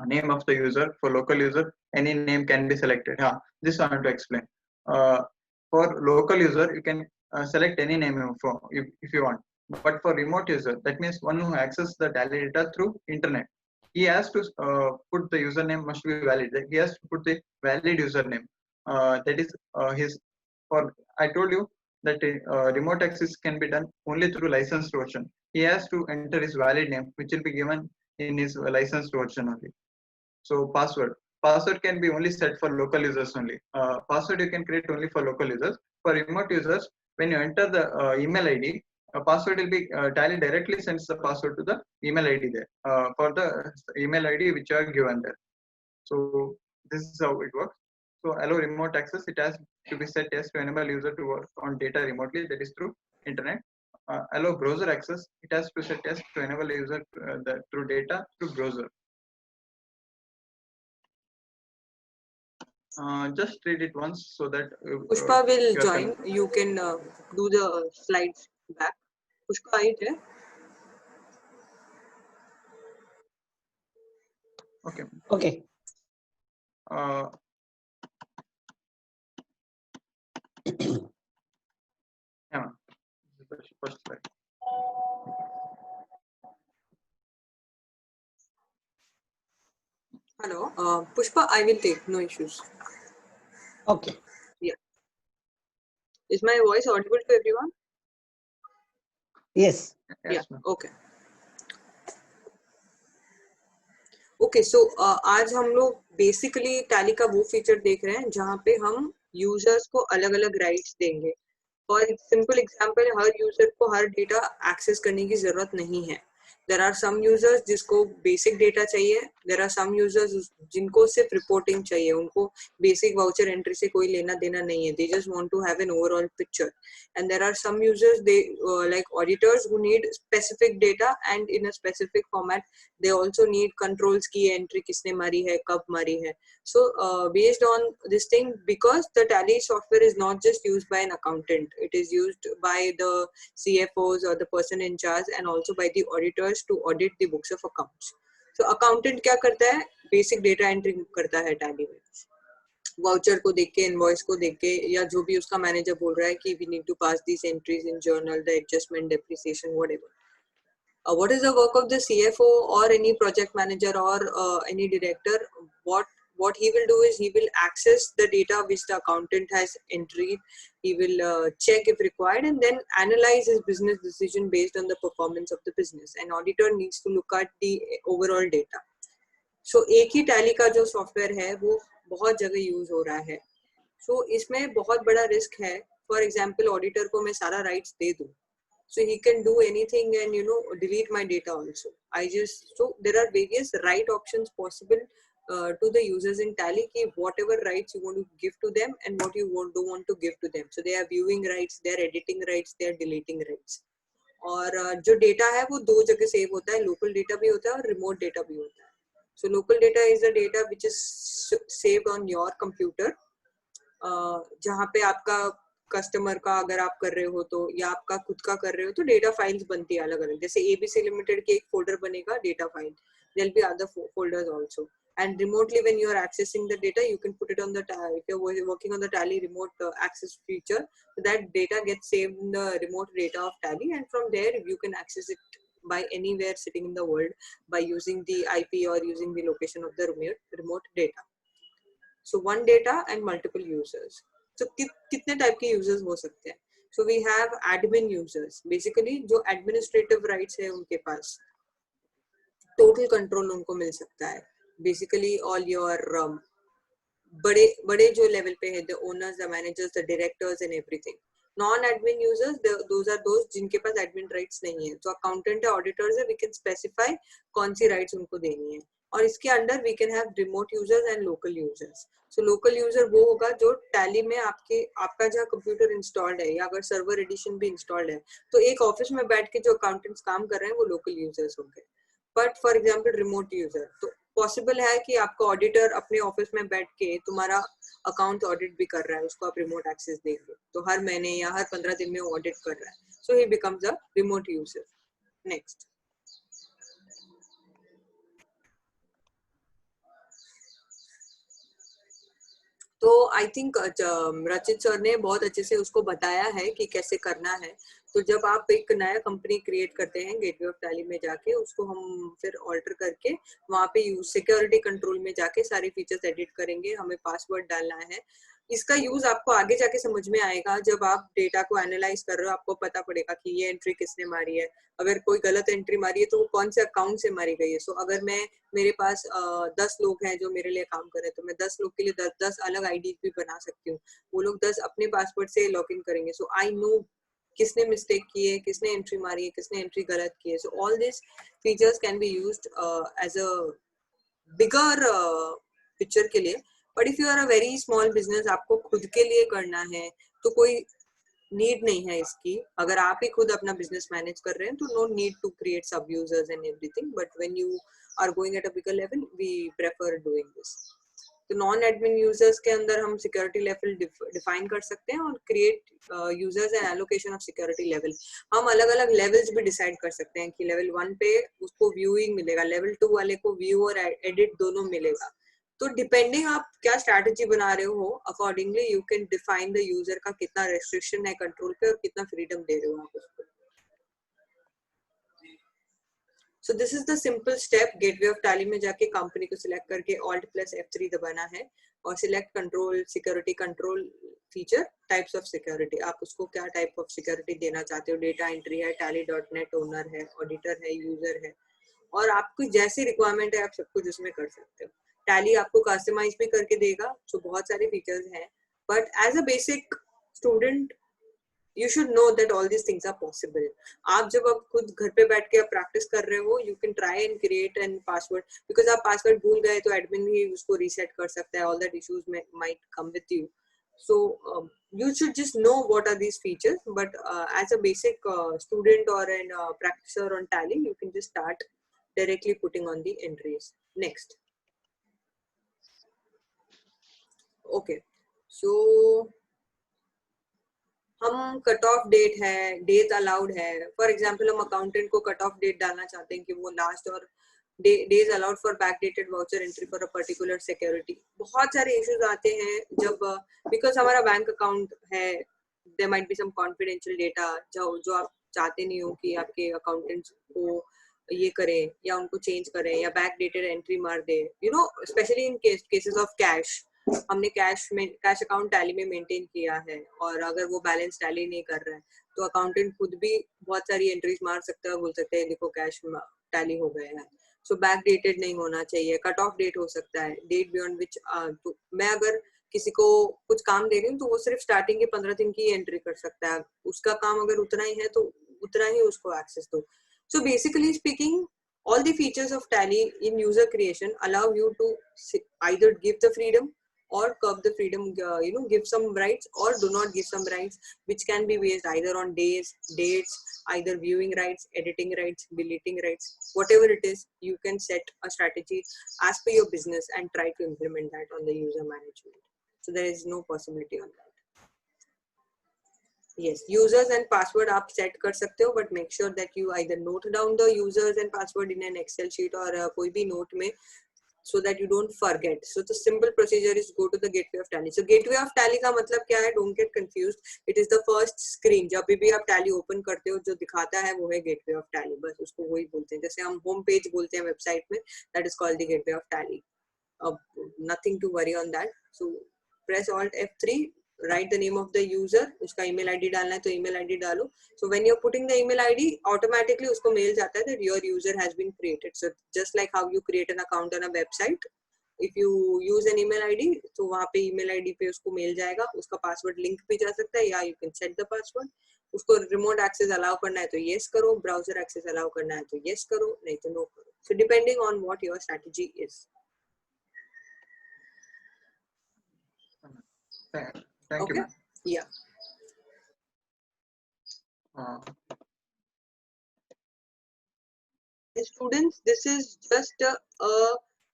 [SPEAKER 2] Name of the user. For local user, any name can be selected. This I want to explain. For local user, you can select any name if you want. But for remote user, that means one who accesses the Tally data through internet, he has to put the username must be valid. He has to put the valid username. That is his. For I told you that remote access can be done only through licensed version. He has to enter his valid name, which will be given in his licensed version only. So password can be only set for local users only. Password you can create only for local users. For remote users, when you enter the email ID, password will be Tally directly sends the password to the email ID there for the email ID which are given there. So this is how it works. So allow remote access, it has to be set as to enable user to work on data remotely, that is through internet. Allow browser access, it has to set as to enable user through data through browser. Just read it once so that
[SPEAKER 1] Pushpa will join. You can do the slides back. Pushpa, are you there?
[SPEAKER 2] Okay.
[SPEAKER 4] Okay.
[SPEAKER 2] Yeah, first slide.
[SPEAKER 1] Hello, Pushpa, I will take, no issues.
[SPEAKER 4] Okay.
[SPEAKER 1] Yeah. Is my voice audible to everyone?
[SPEAKER 4] Yes.
[SPEAKER 2] Yes,
[SPEAKER 1] Yeah. Okay. Okay so आज हम लोग basically tally का वो feature देख रहे हैं जहाँ पे हम यूजर्स को अलग अलग राइट्स देंगे. For simple example, her user को हर डेटा एक्सेस करने की जरूरत नहीं है. देयर आर सम यूजर्स जिसको बेसिक डेटा चाहिए, देयर आर सम यूजर्स जिनको सिर्फ रिपोर्टिंग चाहिए, उनको बेसिक वाउचर एंट्री से कोई लेना देना नहीं है, they just want to have an overall picture. And there are some users they like auditors who need specific data and in a specific format. They also need controls की entry किसने मारी है, कब मारी है. So based on this thing, because the Tally software is not just used by an accountant, it is used by the CFOs or the person in charge and also by the auditors to audit the books of accounts. So accountant क्या करता है, basic data entry करता है Tally में, voucher को देख के, invoice को देख के, या जो भी उसका मैनेजर बोल रहा है कि we need to pass these entries in journal, the adjustment, depreciation, whatever. What is the work of the CFO or any project manager or any director? What what he will do is he will access the data which the accountant has entered. He will check if required and then analyze his business decision based on the performance of the business. And auditor needs to look at the overall data. So एक ही tally का जो software है वो बहुत जगह use हो रहा है. So इसमें बहुत बड़ा रिस्क है. फॉर एग्जाम्पल ऑडिटर को मैं सारा राइट्स दे दूं, so he can do anything and delete my data also. So there are various write options possible to the users in Tally ki whatever rights you want to give to them and what you don't want to give to them. So they are viewing rights, they are editing rights, they are deleting rights. और जो data है वो दो जगह save होता है, local data भी होता है और रिमोट डेटा भी होता है. So local data is the data which is saved on your computer, जहाँ पे आपका कस्टमर का अगर आप कर रहे हो तो या आपका खुद का कर रहे हो तो डेटा फाइल्स बनती है अलग अलग. जैसे एबीसी लिमिटेड के एक फोल्डर बनेगा data file, there will be other folders also. And remotely when you are accessing the data, you can put it on the if you're working on the Tally remote access feature, so that data gets saved in the remote data of Tally, and from there you can access it by anywhere sitting in the world by using the IP or using the location of the remote data. So one data and multiple users. So कितने type के users हो सकते हैं? So we have admin users. Basically जो administrative rights है उनके पास total control उनको मिल सकता है. Basically all your बड़े जो लेवल पे है, the owners, the managers, the directors and everything. Non-admin users, those are those जिनके पास admin rights नहीं है. तो accountant है, auditors है, we can specify कौन सी rights उनको देनी है. और इसके अंदर we can have remote users and local users. So local user वो होगा जो Tally में आपका जहाँ कंप्यूटर इंस्टॉल्ड है या अगर सर्वर एडिशन भी इंस्टॉल्ड है तो एक ऑफिस में बैठ के जो अकाउंटेंट्स काम कर रहे हैं वो लोकल यूजर्स होंगे. But for example remote user तो पॉसिबल है कि आपका ऑडिटर अपने ऑफिस में बैठ के तुम्हारा अकाउंट ऑडिट भी कर रहा है, उसको आप रिमोट एक्सेस देंगे तो हर महीने या हर 15 दिन में वो ऑडिट कर रहा है. So he becomes a remote user. Next. तो आई थिंक रचित सर ने बहुत अच्छे से उसको बताया है कि कैसे करना है. तो जब आप एक नया कंपनी क्रिएट करते हैं गेटवे ऑफ टैली में जाके उसको हम फिर ऑल्टर करके वहाँ पे यूज सिक्योरिटी कंट्रोल में जाके सारे फीचर्स एडिट करेंगे. हमें पासवर्ड डालना है. इसका यूज आपको आगे जाके समझ में आएगा जब आप डेटा को एनालाइज कर रहे हो. आपको पता पड़ेगा कि ये एंट्री किसने मारी है, अगर कोई गलत एंट्री मारी है तो वो कौन से अकाउंट से मारी गई है. सो अगर मेरे पास 10 लोग हैं जो मेरे लिए काम कर रहे हैं तो मैं 10 लोग के लिए 10 अलग आईडी भी बना सकती हूँ. वो लोग 10 अपने पासवर्ड से लॉग इन करेंगे. सो आई नो किसने मिस्टेक की है, किसने एंट्री मारी है, किसने एंट्री गलत की है. So all this features can be used as a bigger picture के लिए. But if you are a very small business, आपको खुद के लिए करना है तो कोई नीड नहीं है इसकी. अगर आप ही खुद अपना बिजनेस मैनेज कर रहे हैं तो no need to create sub users and everything. But when you are going at a bigger level we prefer doing this. तो नॉन एडमिन यूजर्स के अंदर हम सिक्योरिटी लेवल डिफाइन कर सकते हैं और create users and allocation of security level. हम अलग अलग लेवल्स भी डिसाइड कर सकते हैं कि लेवल 1 पे उसको व्यूइंग मिलेगा, लेवल 2 वाले को व्यू और एडिट दोनों मिलेगा. तो डिपेंडिंग आप क्या स्ट्रैटेजी बना रहे हो accordingly you can define the user का कितना रेस्ट्रिक्शन है कंट्रोल पे और कितना फ्रीडम दे रहे हो आप उसको. So this is the simple step. Gateway of tally में जाके कंपनी को सिलेक्ट करके Alt+F3 दबाना है और select control security control feature types of security. आप उसको क्या टाइप ऑफ सिक्योरिटी देना चाहते हो. डेटा एंट्री है, tally.net ओनर है, ऑडिटर है, यूजर है और आपको जैसी रिक्वायरमेंट है आप सब कुछ उसमें कर सकते हो. टैली आपको कस्टमाइज भी करके देगा. सो बहुत सारे फीचर्स हैं but as a basic student you should know that all these things are possible. आप जब आप खुद घर पे बैठ के आप प्रैक्टिस कर रहे हो you can try and create an password because आप पासवर्ड भूल गए तो एडमिन ही उसको रीसेट कर सकता है. all that issues might come with you. So you should just know what are these features but as a basic student or an practitioner on Tally you can just start directly putting on the entries. Next. Okay. So हम cut off date है, date allowed है. For example हम accountant को cut off date डालना चाहते हैं कि वो लास्ट और days allowed for backdated voucher entry for a particular security. बहुत सारे इश्यूज आते हैं जब बिकॉज हमारा बैंक अकाउंट है, there might be some confidential data जो आप चाहते नहीं हो कि आपके अकाउंटेंट्स को ये करें या उनको चेंज करें या बैक डेटेड एंट्री मार दे, you know, specially in cases of cash. हमने कैश अकाउंट टैली में मेंटेन किया है और अगर वो बैलेंस टैली नहीं कर रहा है तो अकाउंटेंट खुद भी बहुत सारी एंट्रीज मार सकता है, बोल सकते हैं देखो कैश टैली हो गए हैं। सो बैक डेटेड नहीं होना चाहिए, कट ऑफ डेट हो सकता है, डेट बियॉन्ड विच, तो मैं अगर किसी को कुछ काम दे रही हूँ तो वो सिर्फ स्टार्टिंग के 15 दिन की एंट्री कर सकता है, उसका काम अगर उतना ही है तो उतना ही उसको एक्सेस दो। So basically speaking, all the features of Tally in user creation allow you to either give the freedom or curb the freedom, give some rights or do not give some rights, which can be based either on days, dates, either viewing rights, editing rights, deleting rights, whatever it is, you can set a strategy as per your business and try to implement that on the user management. So there is no possibility on that. Yes, users and password आप set कर सकते हो, but make sure that you either note down the users and password in an Excel sheet or कोई भी note में, so that you don't forget. So the simple procedure is go to the gateway of Tally. So gateway of Tally का मतलब क्या है? Don't get confused. It is the first screen. जब भी आप Tally open करते हो जो दिखाता है वो है gateway of Tally. बस उसको वही बोलते हैं, जैसे हम home page बोलते हैं वेबसाइट में, that is called the gateway of Tally. Nothing to worry on that. So press Alt F3, write the name of the user, उसका email ID डालना है तो email ID डालो. So when you're putting the email ID, automatically उसको mail जाता है that your user has been created. So just like how you create an account on a website, if you use an email ID, तो वहाँ पे email ID पे उसको mail जाएगा, उसका password link भी जा सकता है या you can set the password. उसको remote access allow करना है तो yes करो, browser access allow करना है तो yes करो, नहीं तो no करो. So depending on what your strategy is.
[SPEAKER 2] Thank you,
[SPEAKER 1] Okay.
[SPEAKER 2] ma'am.
[SPEAKER 1] Yeah. Students, this is just a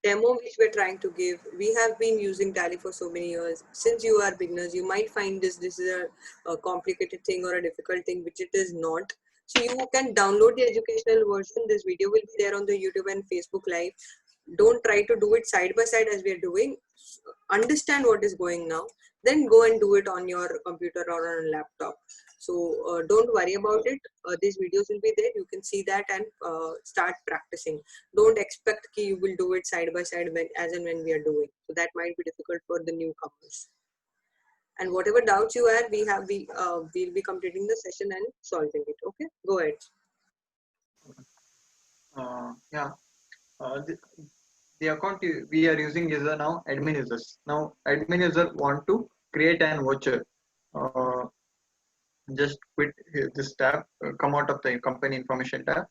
[SPEAKER 1] demo which we're trying to give. We have been using Tally for so many years. Since you are beginners, you might find this is a complicated thing or a difficult thing, which it is not. So you can download the educational version. This video will be there on the YouTube and Facebook Live. Don't try to do it side by side as we are doing. Understand what is going now, then go and do it on your computer or on a laptop. So don't worry about it. These videos will be there, you can see that and start practicing. Don't expect that you will do it side by side as and when we are doing, so that might be difficult for the newcomers. And whatever doubts you have, we'll be completing the session and solving it. Okay, go ahead.
[SPEAKER 2] Yeah. The account we are using is now admin users. Now admin user want to create an voucher. Just quit this tab, come out of the company information tab.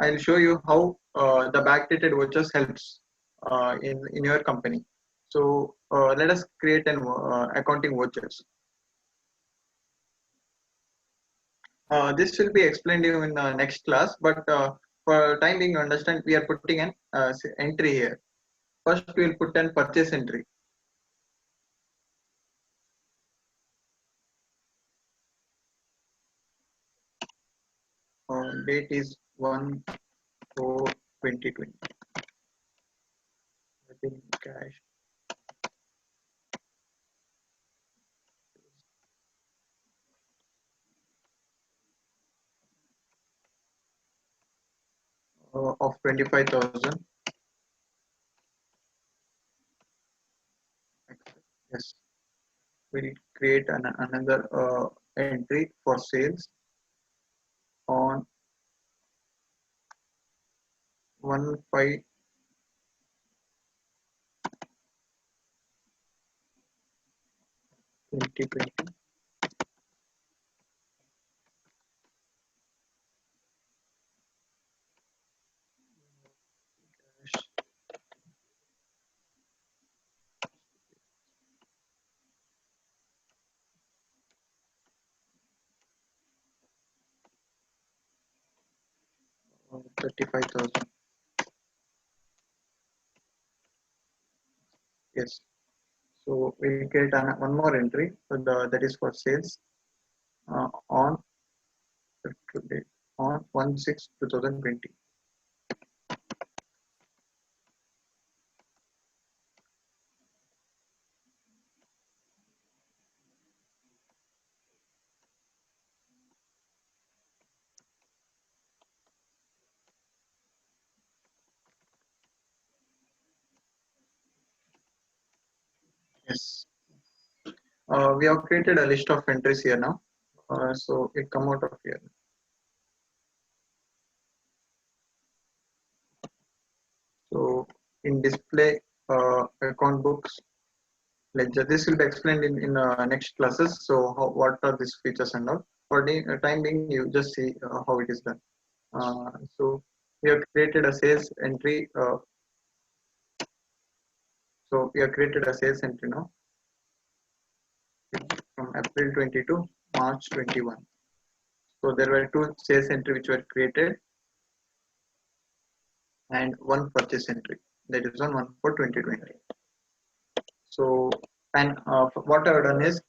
[SPEAKER 2] I'll show you how the backdated vouchers helps in your company. So let us create an accounting vouchers. This will be explained to you in the next class, but for time being, understand we are putting an entry here. First, we will put an purchase entry. Date is 1/4/2020. Cash. Of 25,000. Yes, we'll create another entry for sales on 1/5/2020. 35,000. Yes. So we'll create one more entry. So that is for sales on 1/6/2020. Yes. We have created a list of entries here now. So it come out of here. So in display account books ledger, this will be explained in next classes. So what are these features and all. For the time being, you just see how it is done. So we have created a sales entry. So we have created a sales entry now from April 20 to March 21. So there were two sales entry which were created and one purchase entry. That is one for 2020. So, and what I've done is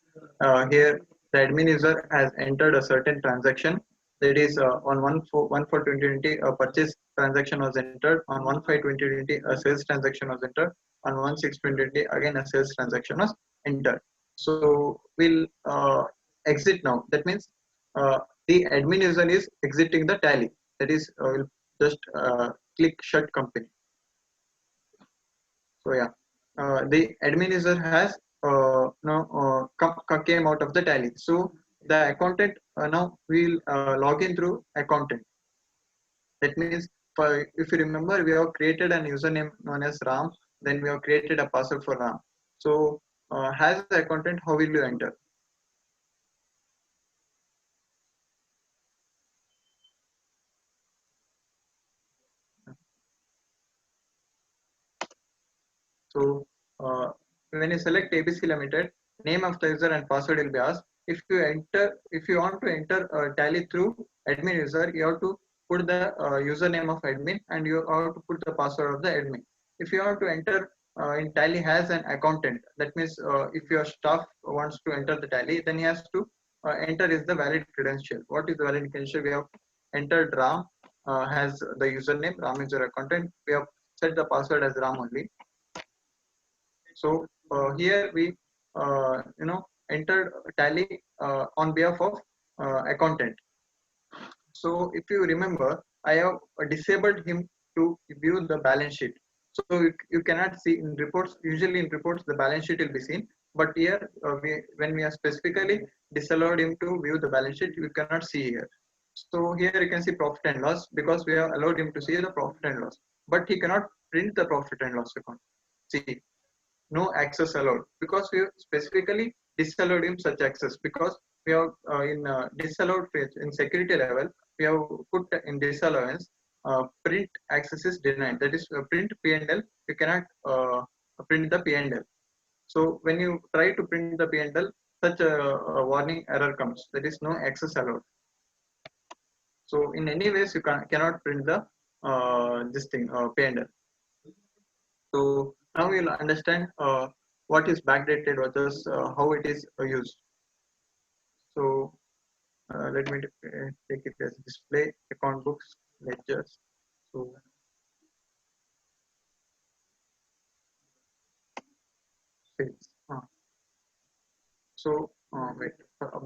[SPEAKER 2] here the admin user has entered a certain transaction. That is on 1/4/2020 a purchase transaction was entered. On 1/5/2020 a sales transaction was entered. On 1/6/2020 again a sales transaction was entered. So we'll exit now. That means the admin user is exiting the tally. That is we'll just click shut company. So yeah, the admin user has now came out of the tally. So the accountant now we'll log in through accountant. That means if you remember, we have created an username known as Ram. Then we have created a password for Ram. So as the accountant, how will you enter? So when you select ABC Limited, name of the user and password will be asked. If you want to enter tally through admin user, you have to put the username of admin and you have to put the password of the admin. If you want to enter in tally as an accountant, that means if your staff wants to enter the tally, then he has to enter is the valid credential. What is the valid credential? We have entered Ram as the username. Ram is your accountant. We have set the password as Ram only. So here we entered tally on behalf of accountant. So if you remember, I have disabled him to view the balance sheet. So you cannot see in reports. Usually in reports the balance sheet will be seen, but here when we have specifically disallowed him to view the balance sheet, you cannot see here. So here you can see profit and loss because we have allowed him to see the profit and loss, but he cannot print the profit and loss account. See, no access allowed because we specifically disallowed him such access because we have in disallowed page in security level we have put in disallowance print access is denied, that is print P&L you cannot print the P&L. So when you try to print the P&L, such a warning error comes, that is no access allowed. So in any ways you cannot print the this thing P&L. So now we'll understand what is backdated versus how it is used. So let me take it as display account books ledgers. So sales. So wait,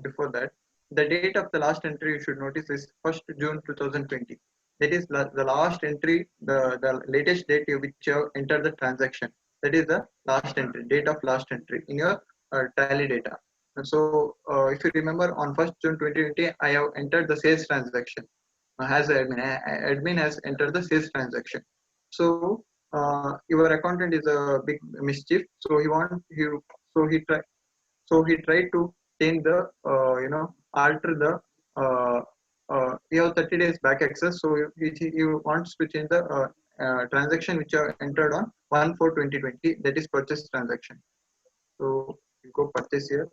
[SPEAKER 2] before that, the date of the last entry you should notice is 1st June 2020. That is the last entry, the latest date which you have entered the transaction. That is the last entry, date of last entry in your tally data. And so if you remember on 1st June 2020, I have entered the sales transaction as admin. Admin has entered the sales transaction. So your accountant is a big mischief. So he tried to change the alter the you have 30 days back access. So he wants to change the transaction which are entered on 1/4/2020, that is purchase transaction. So you go purchase here.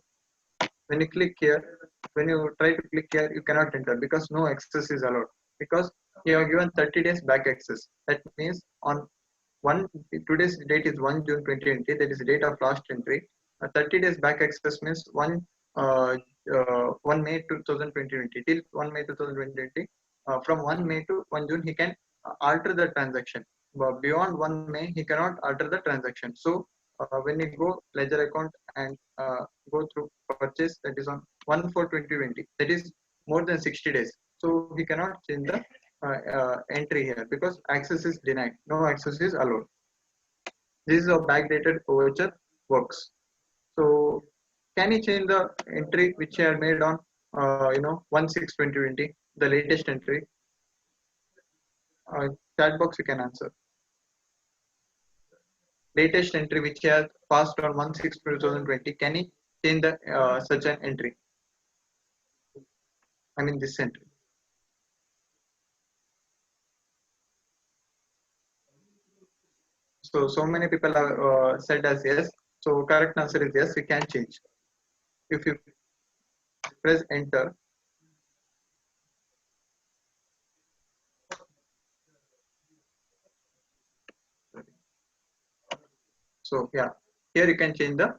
[SPEAKER 2] When you click here, when you try to click here, you cannot enter because no access is allowed because you have given 30 days back access. That means on today's date is 1 June 2020, that is the date of last entry. 30 days back access means 1 May 2020 till 1 May 2020. From 1 May to 1 June he can alter the transaction, but beyond 1 May he cannot alter the transaction. So when you go ledger account and go through purchase, that is on 1/4/2020, that is more than 60 days. So he cannot change the entry here because access is denied, no access is allowed. This is how backdated voucher works. So can you change the entry which I had made on 1/6/2020, the latest entry? Chat box you can answer. Latest entry which has passed on 1/6/2020. Can you change the such an entry? I mean this entry. So many people have said as yes. So correct answer is yes. We can change. If you press enter, so yeah, here you can change the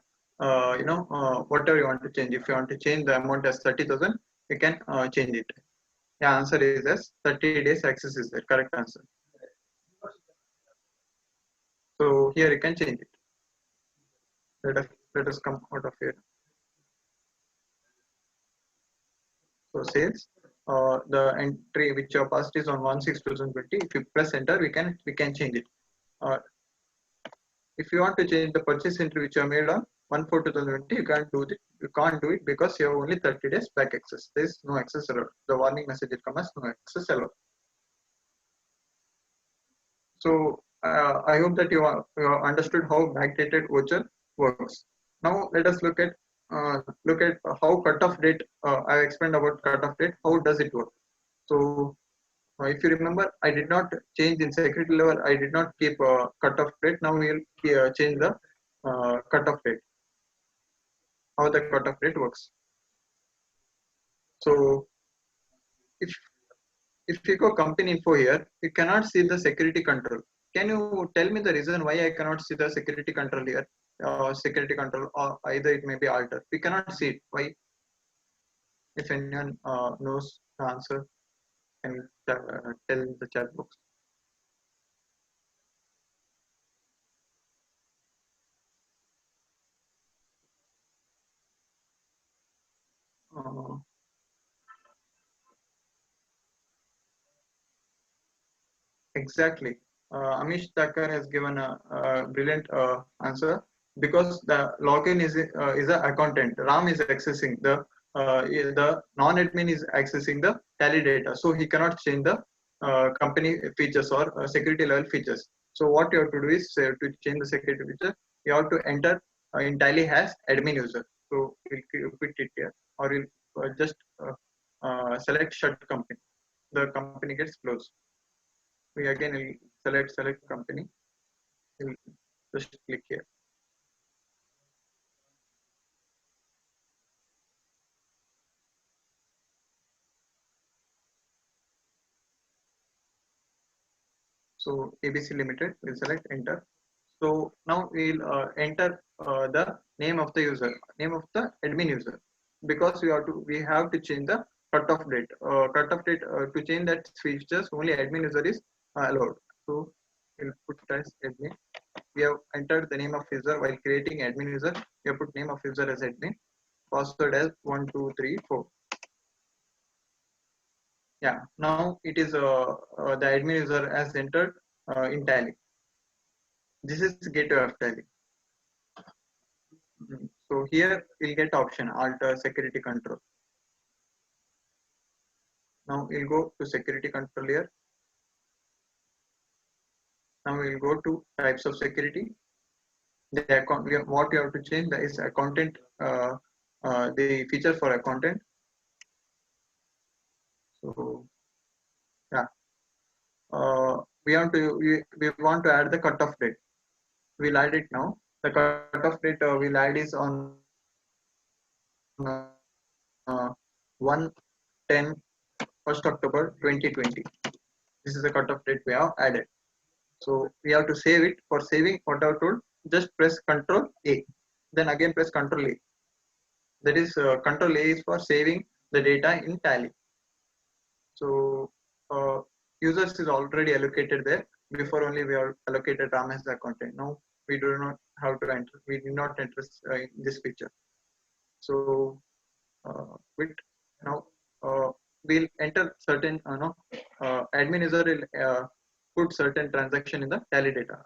[SPEAKER 2] whatever you want to change. If you want to change the amount as 30,000, you can change it. Yeah, answer is yes. 30 days access is the correct answer. So here you can change it. Let us come out of here. So sales, the entry which your past is on 1/6/2020. If you press enter, we can change it. Uh, if you want to change the purchase entry which you made on 1/4/2020, you can't do it. You can't do it because you have only 30 days back access. There is no access allowed. The warning message will come as no access allowed. So I hope that you have understood how backdated voucher works. Now let us look at how cutoff date. I explained about cutoff date. How does it work? So if you remember, I did not change in security level. I did not keep cutoff date. Now we will change the cutoff date. How the cutoff date works. So if you go company info here, you cannot see the security control. Can you tell me the reason why I cannot see the security control here? Security control, or either it may be altered. We cannot see it. Why? If anyone knows the answer, can you tell in the chat box. Uh, Exactly. Amish Thakkar has given a brilliant answer because the login is a accountant. Ram is accessing the non-admin is accessing the tally data, so he cannot change the company features or security level features. So what you have to do is to change the security feature, you have to enter in tally as admin user. So we'll put it here, or you'll just select shut company. The company gets closed. We again will select company. We'll just click here. So ABC Limited, we'll select enter. So now we'll enter the name of the user, name of the admin user, because we have to change the cutoff date. Cutoff date to change that features only admin user is allowed. So we'll put as admin. We have entered the name of user while creating admin user. We have put name of user as admin, password as 1234. Yeah, now it is the admin user has entered in tally. This is gateway of tally. So here we'll get option alter security control. Now we'll go to security control here. Now we'll go to types of security. The account, what you have to change is accountant, the feature for accountant. So yeah, we want to add the cutoff date. We'll add it now. The cutoff date we'll add is on 1/10 1st October 2020. This is the cutoff date we have added. So we have to save it. For saving what I have told, just press Ctrl A. Then again press Ctrl A. That is Ctrl A is for saving the data in tally. So users is already allocated there. Before only we are allocated RAM as the content. Now we do not have to enter. We do not enter in this feature. So now we'll enter certain admin user will put certain transaction in the tally data.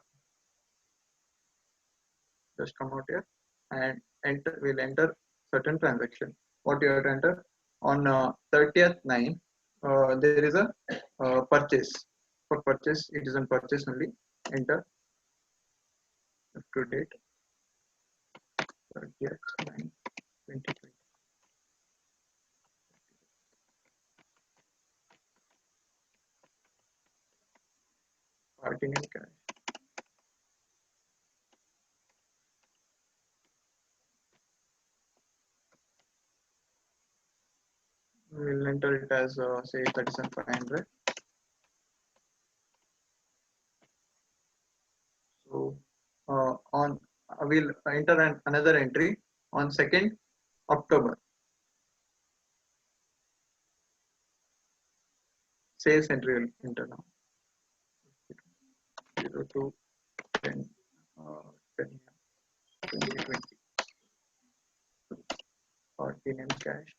[SPEAKER 2] Just come out here. and we'll enter certain transaction. What you have to enter on 30th 9, there is a purchase. For purchase, it is on purchase only. Enter up to date 30th 9 2020. Party name cash. We'll enter it as say 37,500. So on we'll enter another entry on 2nd October. Sales entry will enter now. 0 to 10, 10 2020. Party name cash.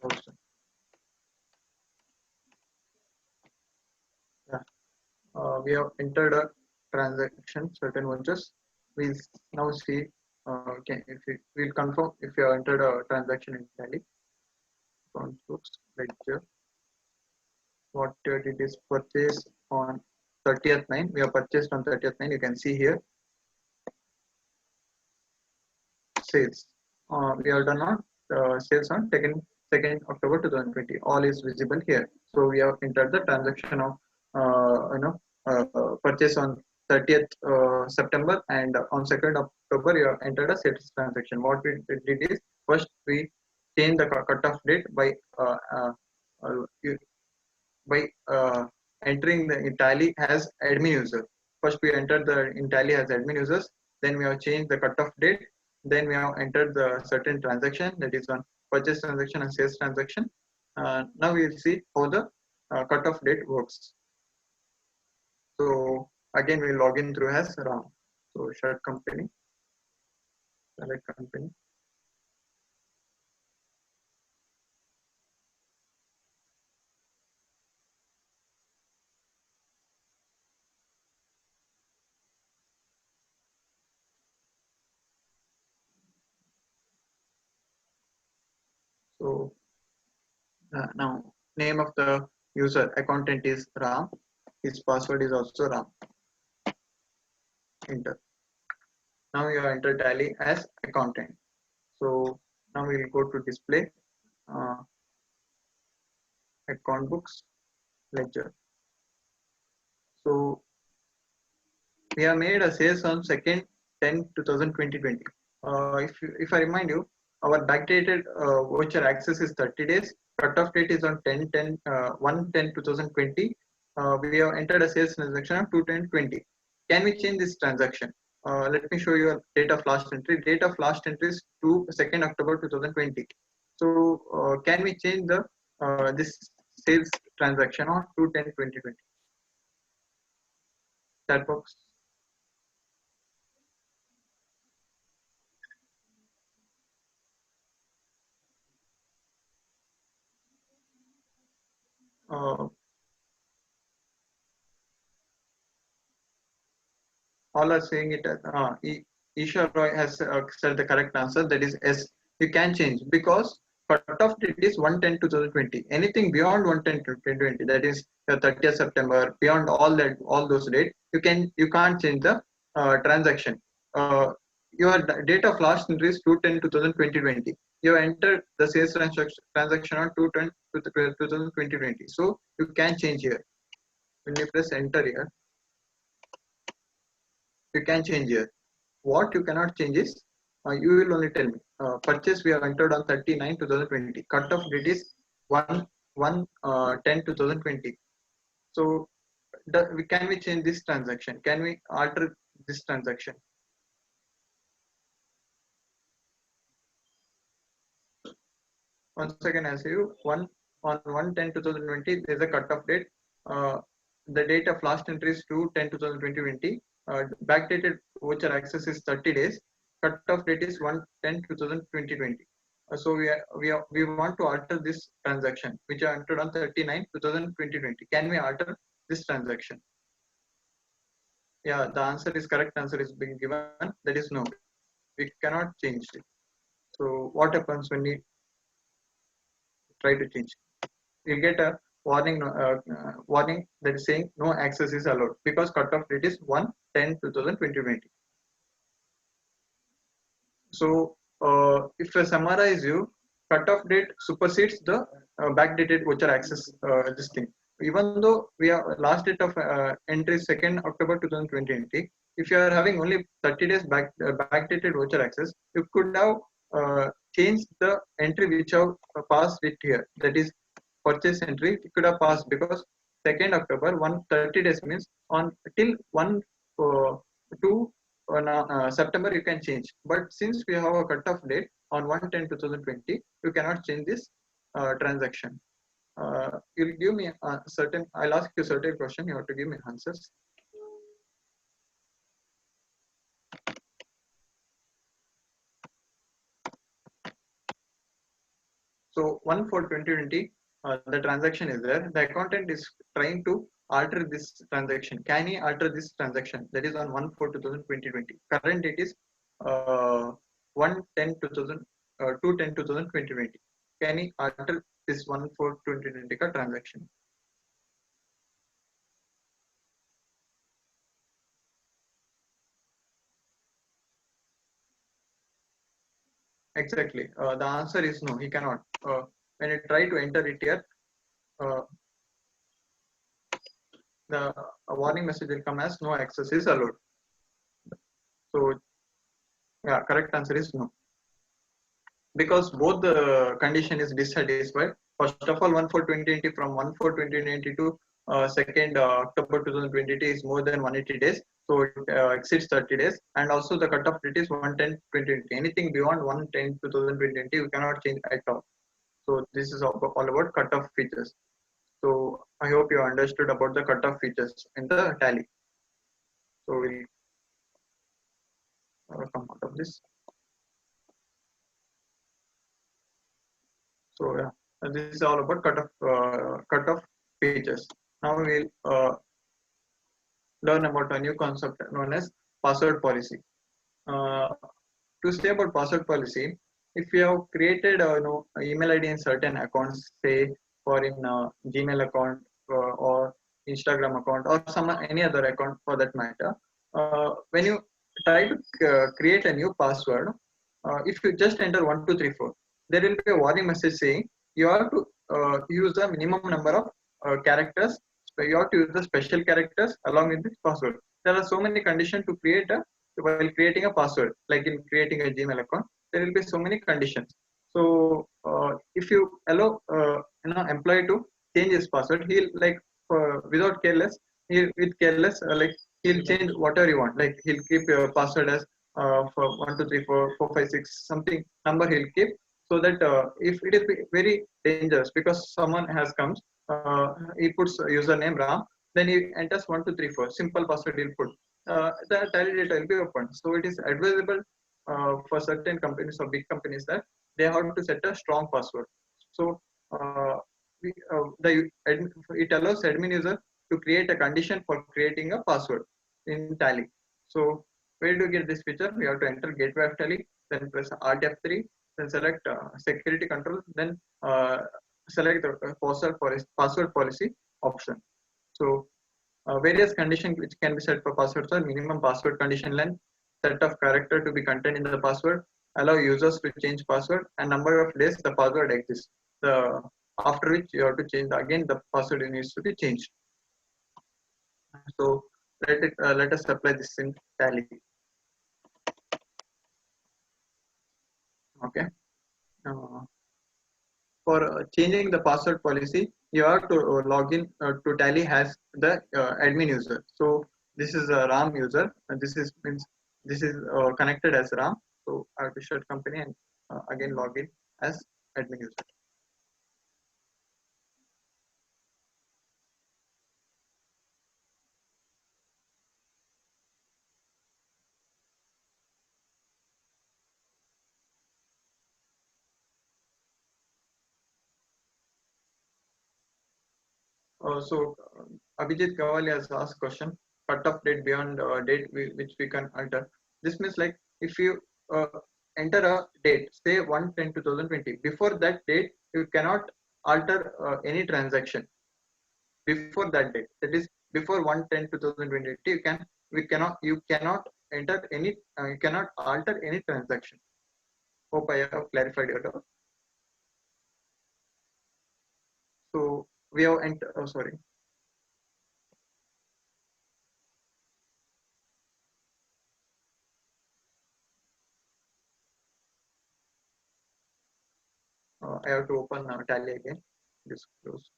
[SPEAKER 2] Also. Yeah. We have entered a transaction, certain vouchers. We'll now see. Okay, if we'll confirm if you have entered a transaction in Tally. Account books, ledger. What it is purchased on 30th 9. We have purchased on 30th 9. You can see here. Sales. We have done on sales on 2nd October 2020. All is visible here. So we have entered the transaction of purchase on 30th September, and on 2nd October you have entered a sales transaction. What we did is first we changed the cutoff date by entering the Tally as admin user. First we entered the Tally as admin users. Then we have changed the cutoff date. Then we have entered the certain transaction, that is on purchase transaction and sales transaction. Now we will see how the cutoff date works. So again we log in through as Ram. So shirt company, select company. So now name of the user accountant is Ram. His password is also Ram. Enter. Now you have entered Tally as accountant. So now we will go to display account books, ledger. So we have made a sales on 2nd 10/2020. If I remind you, our backdated voucher access is 30 days. Cutoff date is on 1/10/2020. We have entered a sales transaction of 2/10/20. Can we change this transaction? Let me show you a date of last entry. Date of last entry is 2nd October 2020. So can we change the this sales transaction on 2/10/2020? Chat box. All are saying it as Isha Roy has said the correct answer, that is S. You can change because cutoff date is 1/10/2020. Anything beyond 1/10/2020, that is the 30th September, beyond all those dates, you can't change the transaction. Your date of last entry is 2/10/2020. You entered the sales transaction on 2/10/2020. So you can change here. When you press enter here, you can change here. What you cannot change is you will only tell me purchase we have entered on 30/9/2020. Cutoff date is 1/10/2020. So can we change this transaction? Can we alter this transaction? Once again, as you on 1/10/2020 there is a cutoff date. The date of last entry is 2/10/2020. Backdated voucher access is 30 days. Cutoff date is 1/10/2020. So we want to alter this transaction which I entered on 39/2020. Can we alter this transaction? Yeah, the answer is correct. Answer is being given. That is no. We cannot change it. So what happens when we try to change? You'll get a warning that is saying no access is allowed because cutoff date is 1/10/2020. So if I summarize you, cutoff date supersedes the backdated voucher access this thing. Even though we are last date of entry 2nd October 2020, if you are having only 30 days backdated voucher access, you could have changed the entry which have passed it here. That is purchase entry. It could have passed because 2nd October 130 days means on till 1 2 on September you can change, but since we have a cutoff date on 1/10/2020, you cannot change this transaction. You'll give me a certain. I'll ask you a certain question. You have to give me answers. So 1/4/2020, the transaction is there. The accountant is trying to alter this transaction. Can he alter this transaction? That is on 1/4/2020. Current date is 1/10/2000 2/10/2020. Can he alter this 1/4/2020 transaction? Exactly. The answer is no. He cannot. When you try to enter it here, uh, the warning message will come as no access is allowed. So yeah, correct answer is no. Because both the condition is dissatisfied. First of all, 1/4/2020 from 1/4/2020 to 2nd October 2020 is more than 180 days, so it exceeds 30 days, and also the cutoff date is 1/10/2020. Anything beyond 1/10/2020 we cannot change at all. So this is all about cutoff features. So I hope you understood about the cutoff features in the tally. So we'll come out of this. So yeah, this is all about cutoff features. Now we'll learn about a new concept known as password policy. Uh, to say about password policy, if you have created email ID in certain accounts, say for in Gmail account or Instagram account or some any other account for that matter, when you try to create a new password, if you just enter 1234, there will be a warning message saying you have to use the minimum number of characters. So you have to use the special characters along with this password. There are so many conditions to create a while creating a password, like in creating a Gmail account, there will be so many conditions. So if you allow employee to change his password, he'll like without careless, with careless he'll change whatever you want. Like he'll keep your password as for 1 2 3 4 4 5 6 something number he'll keep, so that if it is very dangerous because someone has comes, he puts username Ram, then he enters 1234 simple password he'll put, the tally data will be open. So it is advisable for certain companies or big companies that they have to set a strong password. So it allows admin user to create a condition for creating a password in tally. So where do you get this feature? We have to enter gateway of tally, then press Alt F3, then select security control, then select the password policy option. So various conditions which can be set for passwords are minimum password condition length, set of character to be contained in the password, allow users to change password, and number of days the password exists. The after which you have to change again the password needs to be changed. So let us apply this in tally. Okay. Uh, for changing the password policy, you have to log in to tally as the admin user. So this is a RAM user, and this is means this is connected as RAM. So I have to shut company and again log in as admin user. Abhijit Kawali has asked question, cut-off date beyond date which we can alter. This means like if you uh, enter a date, say 1/10/2020, before that date you cannot alter any transaction. Before that date, that is before 1/10/2020, you cannot enter any, you cannot alter any transaction. Hope I have clarified your doubt. So we have entered. Oh, sorry. I have to open Tally again. This close.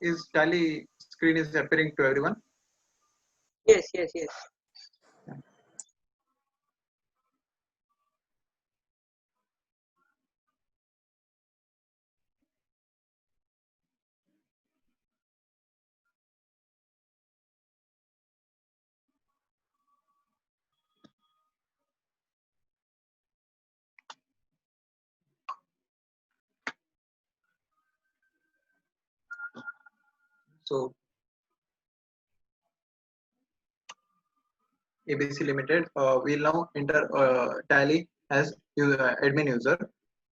[SPEAKER 2] Is Tally screen is appearing to everyone?
[SPEAKER 1] Yes, yes, yes.
[SPEAKER 2] So ABC Limited, we'll now enter Tally as admin user.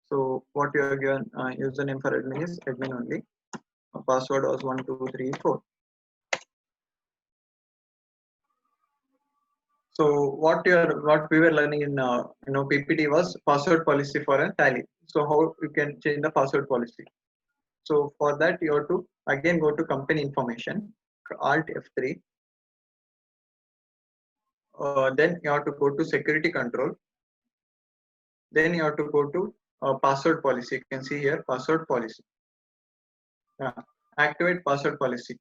[SPEAKER 2] So what you are given username for admin is admin only. Password was 1234. So what we were learning in PPT was password policy for a Tally. So how you can change the password policy? So for that you have to again go to company information, Alt F3. Then you have to go to security control. Then you have to go to password policy. You can see here password policy. Activate password policy.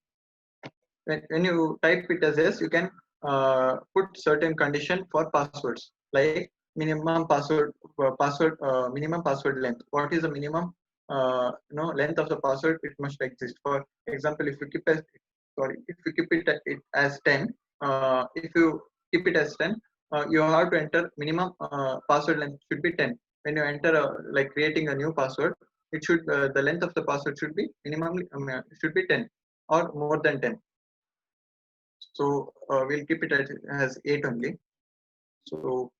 [SPEAKER 2] When you type it as yes, you can put certain condition for passwords like minimum minimum password length. What is the minimum length of the password? It must exist. For example, if you keep it as 10, if you keep it as 10, you have to enter minimum password length should be 10. When you enter like creating a new password, it should the length of the password should be minimally should be 10 or more than 10. So we'll keep it as 8 only. So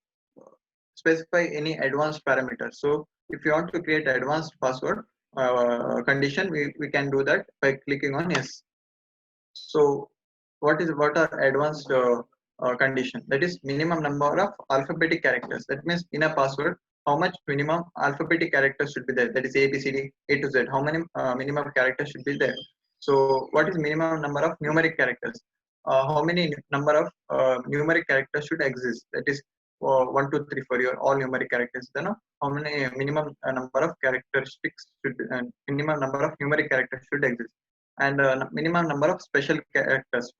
[SPEAKER 2] specify any advanced parameters. So if you want to create advanced password condition, we can do that by clicking on yes. So what are advanced condition? That is minimum number of alphabetic characters. That means in a password, how much minimum alphabetic characters should be there? That is A, B, C, D, A to Z. How many minimum characters should be there? So what is minimum number of numeric characters? How many number of numeric characters should exist? That is 1, 2, 3 for your all numeric characters. Then how many minimum number of characteristics should minimum number of numeric characters should exist? And minimum number of special characters.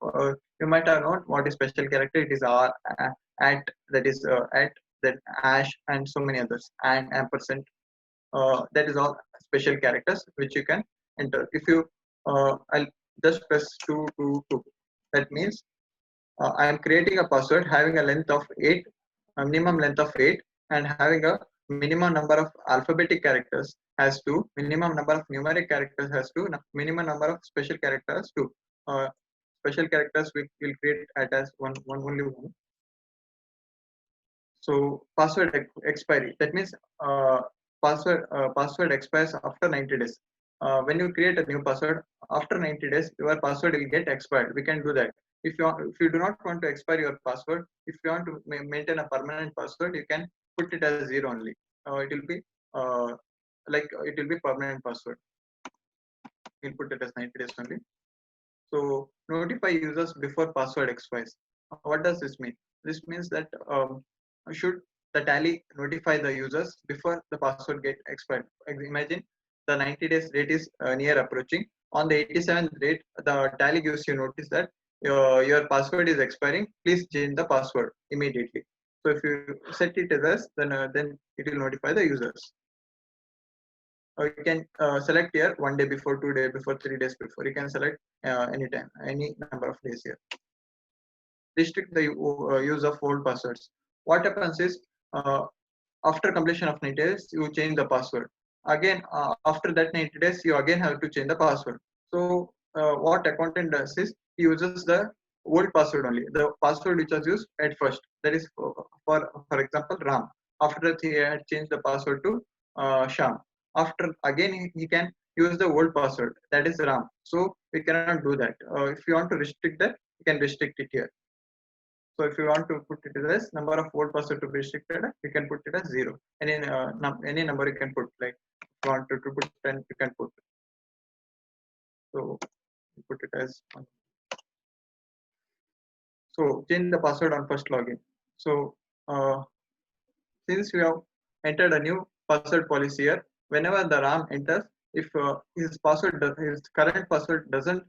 [SPEAKER 2] You might have known what is special character. It is R, at, that is at, that ash, and so many others, and ampersand. That is all special characters which you can enter. If you I'll just press 222. That means I am creating a password having a length of 8, a minimum length of 8, and having a minimum number of alphabetic characters has 2, minimum number of numeric characters has 2, minimum number of special characters 2. Special characters we will create as one only one. So password expiry. That means password expires after 90 days. When you create a new password after 90 days, your password will get expired. We can do that. If you do not want to expire your password, if you want to maintain a permanent password, you can put it as 0 only. It will be it will be permanent password. We'll put it as 90 days only. So notify users before password expires. What does this mean? This means that should the Tally notify the users before the password get expired. Imagine the 90 days date is near approaching. On the 87th date, the Tally gives you notice that your password is expiring. Please change the password immediately. So if you set it as this, then it will notify the users. Or you can select here 1 day before, 2 days before, 3 days before. You can select anytime, any number of days here. Restrict the use of old passwords. What happens is after completion of 90 days, you change the password. Again, after that 90 days, you again have to change the password. So what accountant does is he uses the old password only, the password which was used at first. That is for example, Ram. After that, he had changed the password to Sham. After again, he can use the old password, that is Ram. So we cannot do that. If you want to restrict that, you can restrict it here. So if you want to put it as number of old password to be restricted, you can put it as 0. Any number you can put, like if you want to put 10, you can put. So you put it as 1. So change the password on first login. So since we have entered a new password policy here, whenever the Ram enters, if his current password doesn't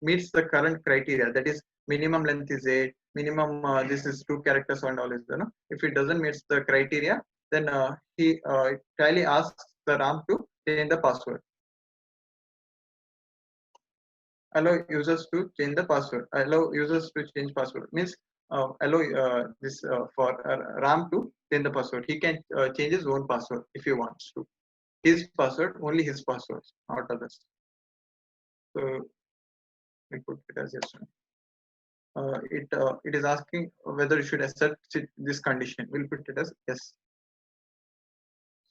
[SPEAKER 2] meets the current criteria, that is minimum length is 8, minimum this is 2 characters and all is there. No? If it doesn't meet the criteria, then he Tally asks the Ram to change the password. Allow users to change the password. Allow users to change password means allow this for Ram to change the password. He can change his own password if he wants to. His password, only his passwords, not others. So we put it as yes. It is asking whether you should accept this condition. We'll put it as yes.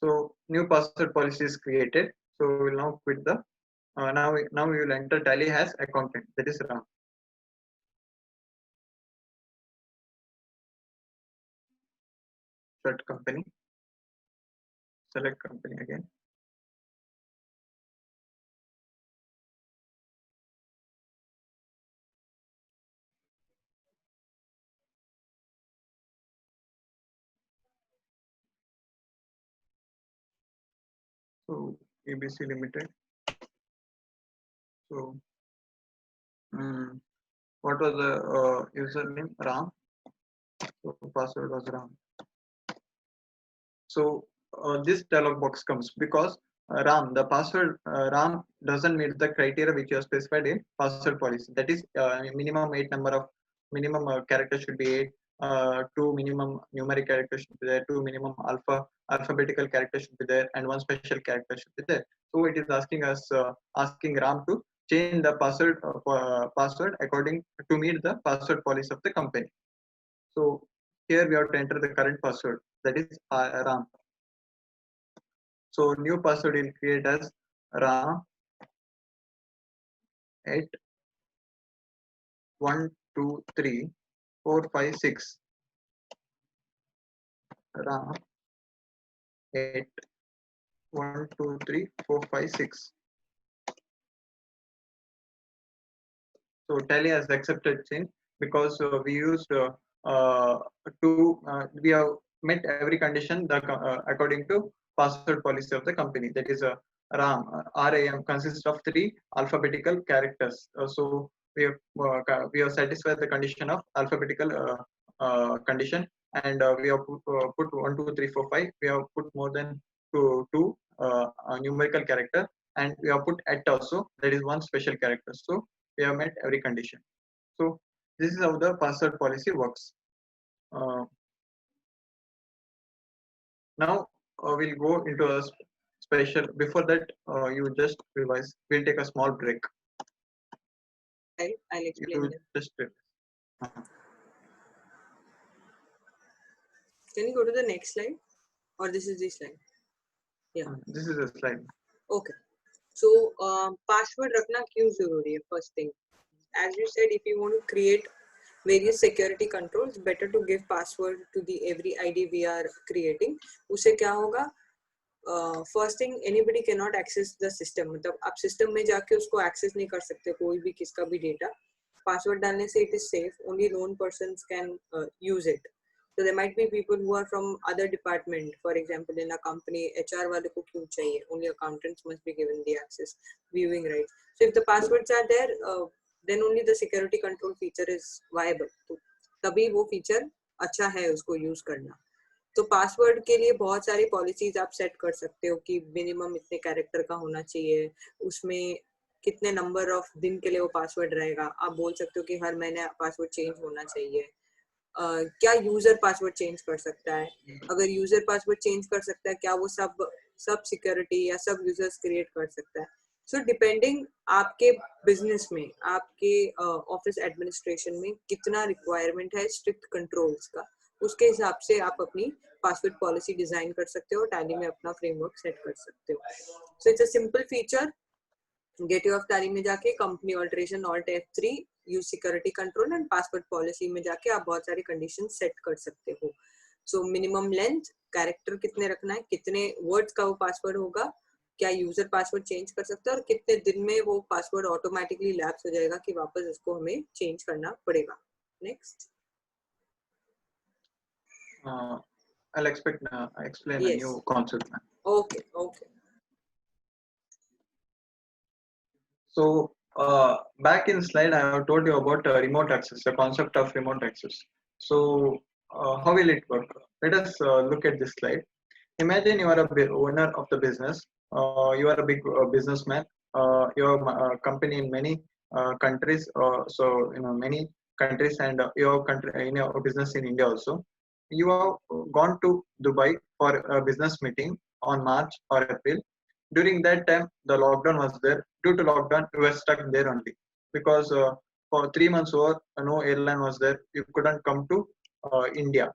[SPEAKER 2] So new password policy is created. So we'll now quit the. Now we will enter Tally as accountant. That is Ram. Select company. Select company again. So ABC Limited. So what was the username? Ram. So password was Ram. So this dialog box comes because Ram, the password Ram doesn't meet the criteria which you have specified in password policy. That is minimum 8 number of minimum characters should be 8. 2 minimum numeric characters should be there. 2 minimum alphabetical characters should be there, and 1 special character should be there. So it is asking us asking Ram to change the password according to meet the password policy of the company. So here we have to enter the current password, that is Ram. So new password will create as Ram 8 1 2 3 4 5 6. Ram 8 1 2 3 4 5 6. So Tally has accepted change because we used we have met every condition according to password policy of the company. That is RAM. RAM consists of 3 alphabetical characters. So we have satisfied the condition of alphabetical condition, and we have put 1 2 3 4 5. We have put more than two numerical character, and we have put at also, that is 1 special character. So we have met every condition. So this is how the password policy works. Now we'll go into a special. Before that, you just revise. We'll take a small break.
[SPEAKER 1] I'll explain them.
[SPEAKER 2] Just
[SPEAKER 1] Can you go to the next slide, or this is the slide? Yeah.
[SPEAKER 2] This is a slide.
[SPEAKER 1] Okay. So password रखना क्यों जरूरी है? First thing, as you said, if you want to create various security controls, better to give password to the every ID we are creating. उससे क्या होगा? First thing, anybody cannot access the system. मतलब आप system में जाके उसको access नहीं कर सकते कोई भी किसका भी data. Password डालने से it is safe. Only known persons can use it. So there might be people who are from other department. For example, in a company, HR वाले को क्यों चाहिए? Only accountants must be given the access, viewing rights. So if the passwords are there, then only the security control feature is viable. तो तभी वो feature अच्छा है उसको use करना. तो पासवर्ड के लिए बहुत सारी पॉलिसीज आप सेट कर सकते हो कि मिनिमम इतने कैरेक्टर का होना चाहिए, उसमें कितने नंबर ऑफ दिन के लिए वो पासवर्ड रहेगा. आप बोल सकते हो कि हर महीने पासवर्ड चेंज होना चाहिए. क्या यूजर पासवर्ड चेंज कर सकता है? अगर यूजर पासवर्ड चेंज कर सकता है, क्या वो सब सिक्योरिटी या सब यूजर्स क्रिएट कर सकता है? सो डिपेंडिंग आपके बिजनेस में, आपके ऑफिस एडमिनिस्ट्रेशन में कितना रिक्वायरमेंट है स्ट्रिक्ट कंट्रोल्स का, उसके हिसाब से आप अपनी पासवर्ड पॉलिसी डिजाइन कर सकते हो, टैली में अपना फ्रेमवर्क सेट कर सकते हो. So it's a simple feature. Gateway of tally में जाके company alteration alt F3 use security control and password policy में जाके आप बहुत सारी कंडीशन सेट कर सकते हो. सो मिनिमम लेंथ, कैरेक्टर कितने रखना है, कितने वर्ड्स का वो पासवर्ड होगा, क्या यूजर पासवर्ड चेंज कर सकता है, और कितने दिन में वो पासवर्ड ऑटोमेटिकली लैप्स हो जाएगा कि वापस उसको हमें चेंज करना पड़ेगा. Next.
[SPEAKER 2] I'll explain a
[SPEAKER 1] Yes.
[SPEAKER 2] new concept.
[SPEAKER 1] Okay.
[SPEAKER 2] So back in slide, I have told you about remote access, the concept of remote access. So how will it work? Let us look at this slide. Imagine you are a owner of the business. You are a big businessman. You have a company in many countries. So many countries, and your country, your business in India also. You have gone to Dubai for a business meeting on March or April. During that time, the lockdown was there. Due to lockdown, you were stuck there only because for 3 months over, no airline was there. You couldn't come to India.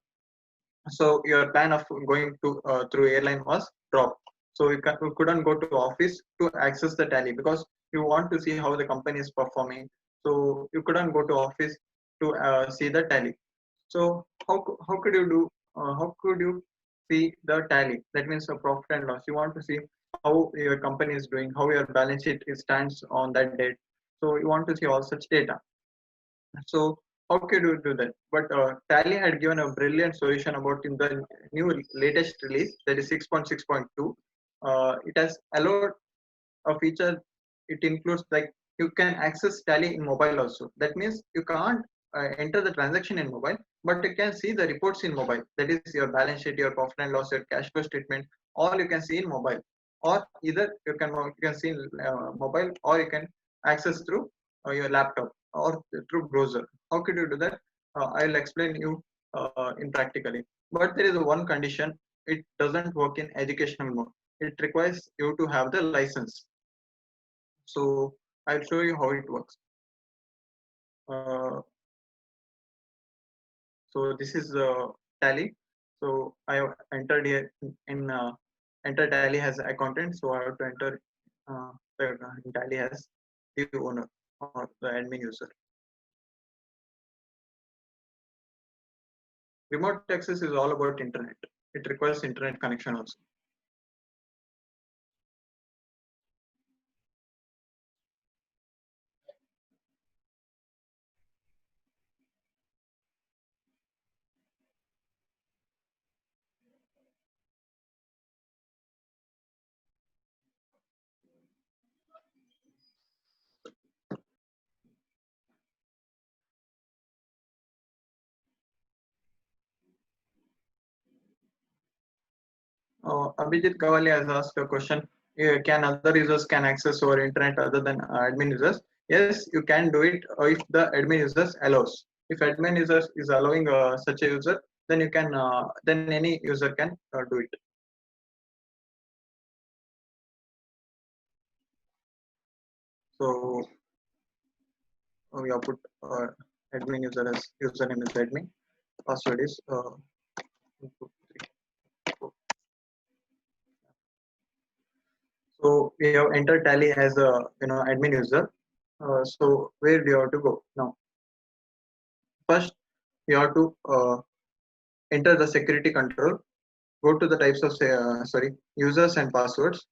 [SPEAKER 2] So your plan of going to through airline was dropped. So you couldn't go to office to access the tally because you want to see how the company is performing. So you couldn't go to office to see the tally. So how could you do? How could you see the tally? That means the profit and loss. You want to see how your company is doing, how your balance sheet stands on that date. So you want to see all such data. So how could you do that? But Tally had given a brilliant solution about in the new latest release, that is 6.6.2. It has allowed a feature. It includes like you can access Tally in mobile also. That means you can't enter the transaction in mobile, but you can see the reports in mobile. That is your balance sheet, your profit and loss, your cash flow statement. All you can see in mobile, or either you can see in mobile, or you can access through your laptop or through browser. How could you do that? I'll explain you in practically. But there is one condition: it doesn't work in educational mode. It requires you to have the license. So I'll show you how it works. So this is Tally. So I have entered here in enter Tally as accountant. So I have to enter Tally as the owner or the admin user. Remote access is all about internet. It requires internet connection also. Abhijit Kavali has asked a question. Can other users can access our internet other than admin users? Yes, you can do it if the admin users allows. If admin users is allowing such a user, then you can then any user can do it. So we have put admin user as username is admin, password is 1, 2, 3, 4. So we have entered Tally as a admin user. So where do you have to go now? First, you have to enter the security control. Go to the types of users and passwords.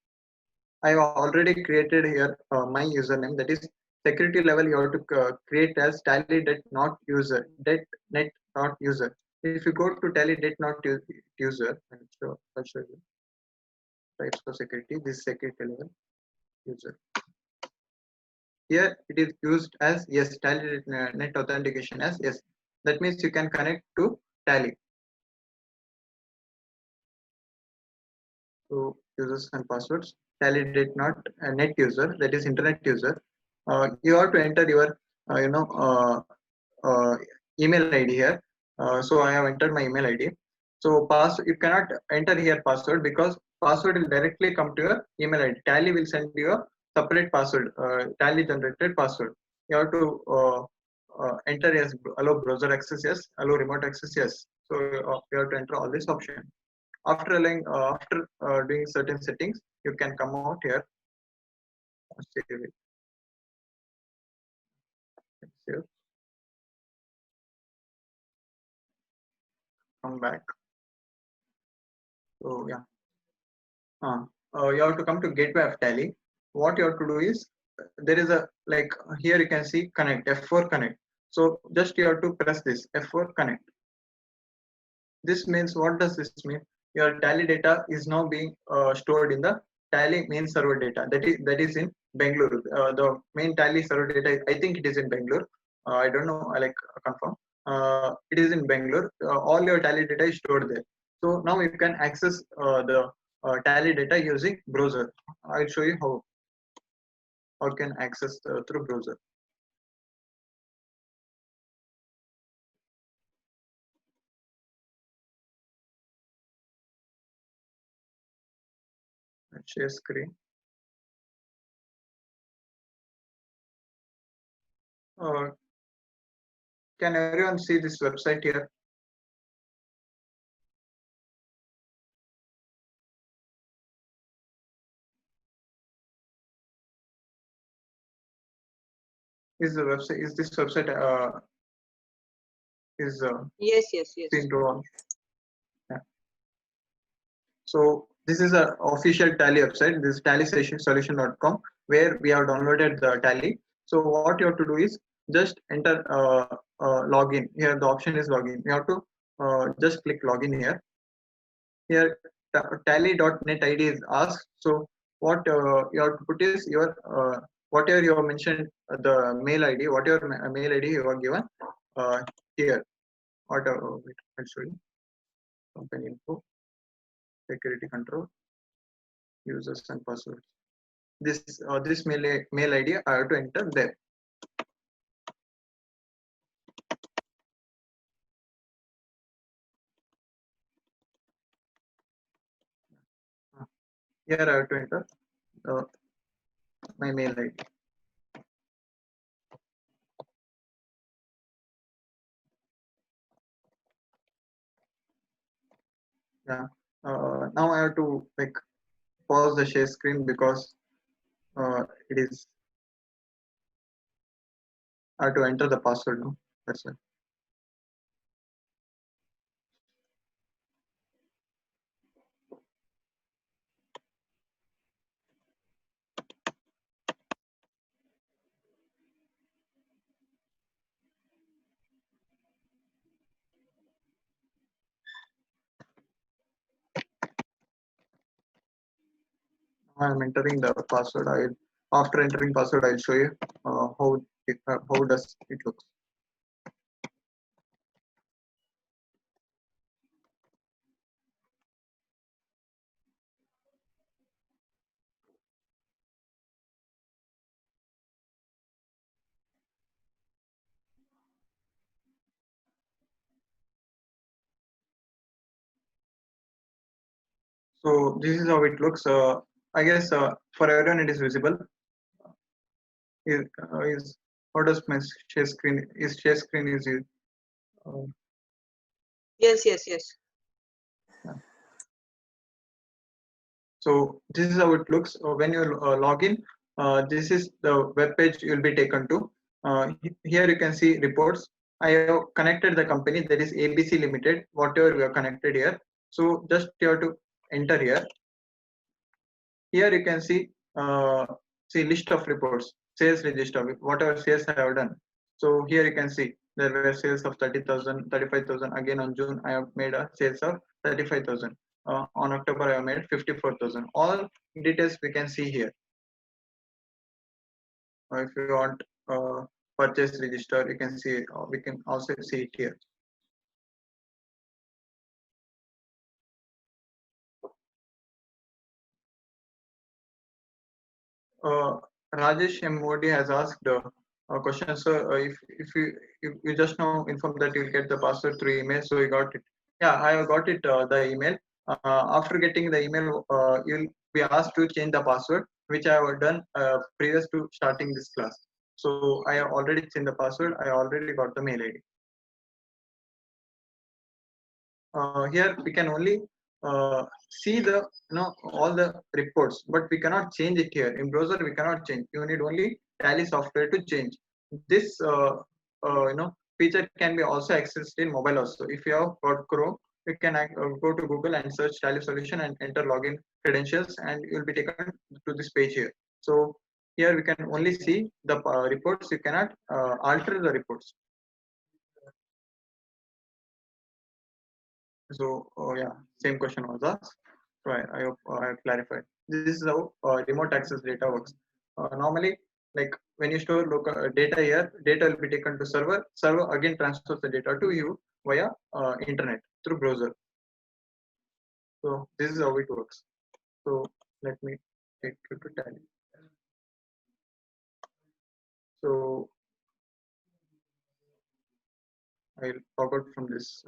[SPEAKER 2] I have already created here my username. That is security level. You have to create as Tally.not user, .net not user. If you go to tally date not user, I'll show you types of security. This security level user. Here it is used as yes, tally net authentication as yes. That means you can connect to tally. So users and passwords. Tally date not net user, that is internet user. You have to enter your email ID here. So I have entered my email ID. So you cannot enter here password because password will directly come to your email ID. Tally will send you a separate password, tally generated password. You have to enter yes, allow browser access yes, allow remote access yes. So you have to enter all this option. After allowing, after doing certain settings, you can come out here. Save it. Save. Come back. So yeah. You have to come to gateway of tally. What you have to do is there is a like here you can see connect F4 connect. So just you have to press this F4 connect. This means what does this mean? Your tally data is now being stored in the tally main server data. That is in Bangalore. The main tally server data, I think it is in Bangalore. I don't know. I like confirm. It is in Bangalore. All your tally data is stored there. So now you can access the tally data using browser. I'll show you how you can access through browser. Let's share screen. Can everyone see this website here? Is the website is this website is
[SPEAKER 1] yes
[SPEAKER 2] seen to all? Yeah. So this is a official tally website. This is tallysolution.com where we have downloaded the tally. So what you have to do is just enter login. Here the option is login. You have to just click login here. Here tally.net ID is asked. So what you have to put is your whatever you have mentioned the mail ID, whatever mail ID you are given here. Wait, I'll show you. Company info, security control, users and passwords. This mail ID I have to enter there. Here I have to enter my mail ID. Yeah. Now I have to like pause the share screen because it is. I have to enter the password now. That's it. I am entering the password. After entering password, I'll show you how does it look. So this is how it looks. I guess for everyone it is visible. Is how does my share screen is share screen is
[SPEAKER 1] yes.
[SPEAKER 2] So this is how it looks when you log in. This is the web page you'll be taken to. Here you can see reports. I have connected the company, that is ABC Limited, whatever we are connected here. So just you have to enter here. Here you can see list of reports, sales register, whatever sales I have done. So here you can see there were sales of 30,000, 35,000. Again on June, I have made a sales of 35,000. On October, I have made 54,000. All details we can see here. If you want purchase register, you can see. We can also see it here. Rajesh M. Modi has asked a question. So if you just now informed that you'll get the password through email, so you got it. Yeah, I have got it. The email. After getting the email, you'll be asked to change the password, which I have done previous to starting this class. So I have already changed the password. I already got the mail ID. Here we can only see the all the reports, but we cannot change it here. In browser we cannot change. You need only Tally software to change. This feature can be also accessed in mobile also. If you have got Chrome, you can go to Google and search Tally solution and enter login credentials, and you will be taken to this page here. So here we can only see the reports. You cannot alter the reports. So yeah, same question was asked. Right, I hope I have clarified. This is how remote access data works. Normally, like when you store local data here, data will be taken to server. Server again transfers the data to you via internet through browser. So this is how it works. So let me take you to Tally. So I'll log out from this.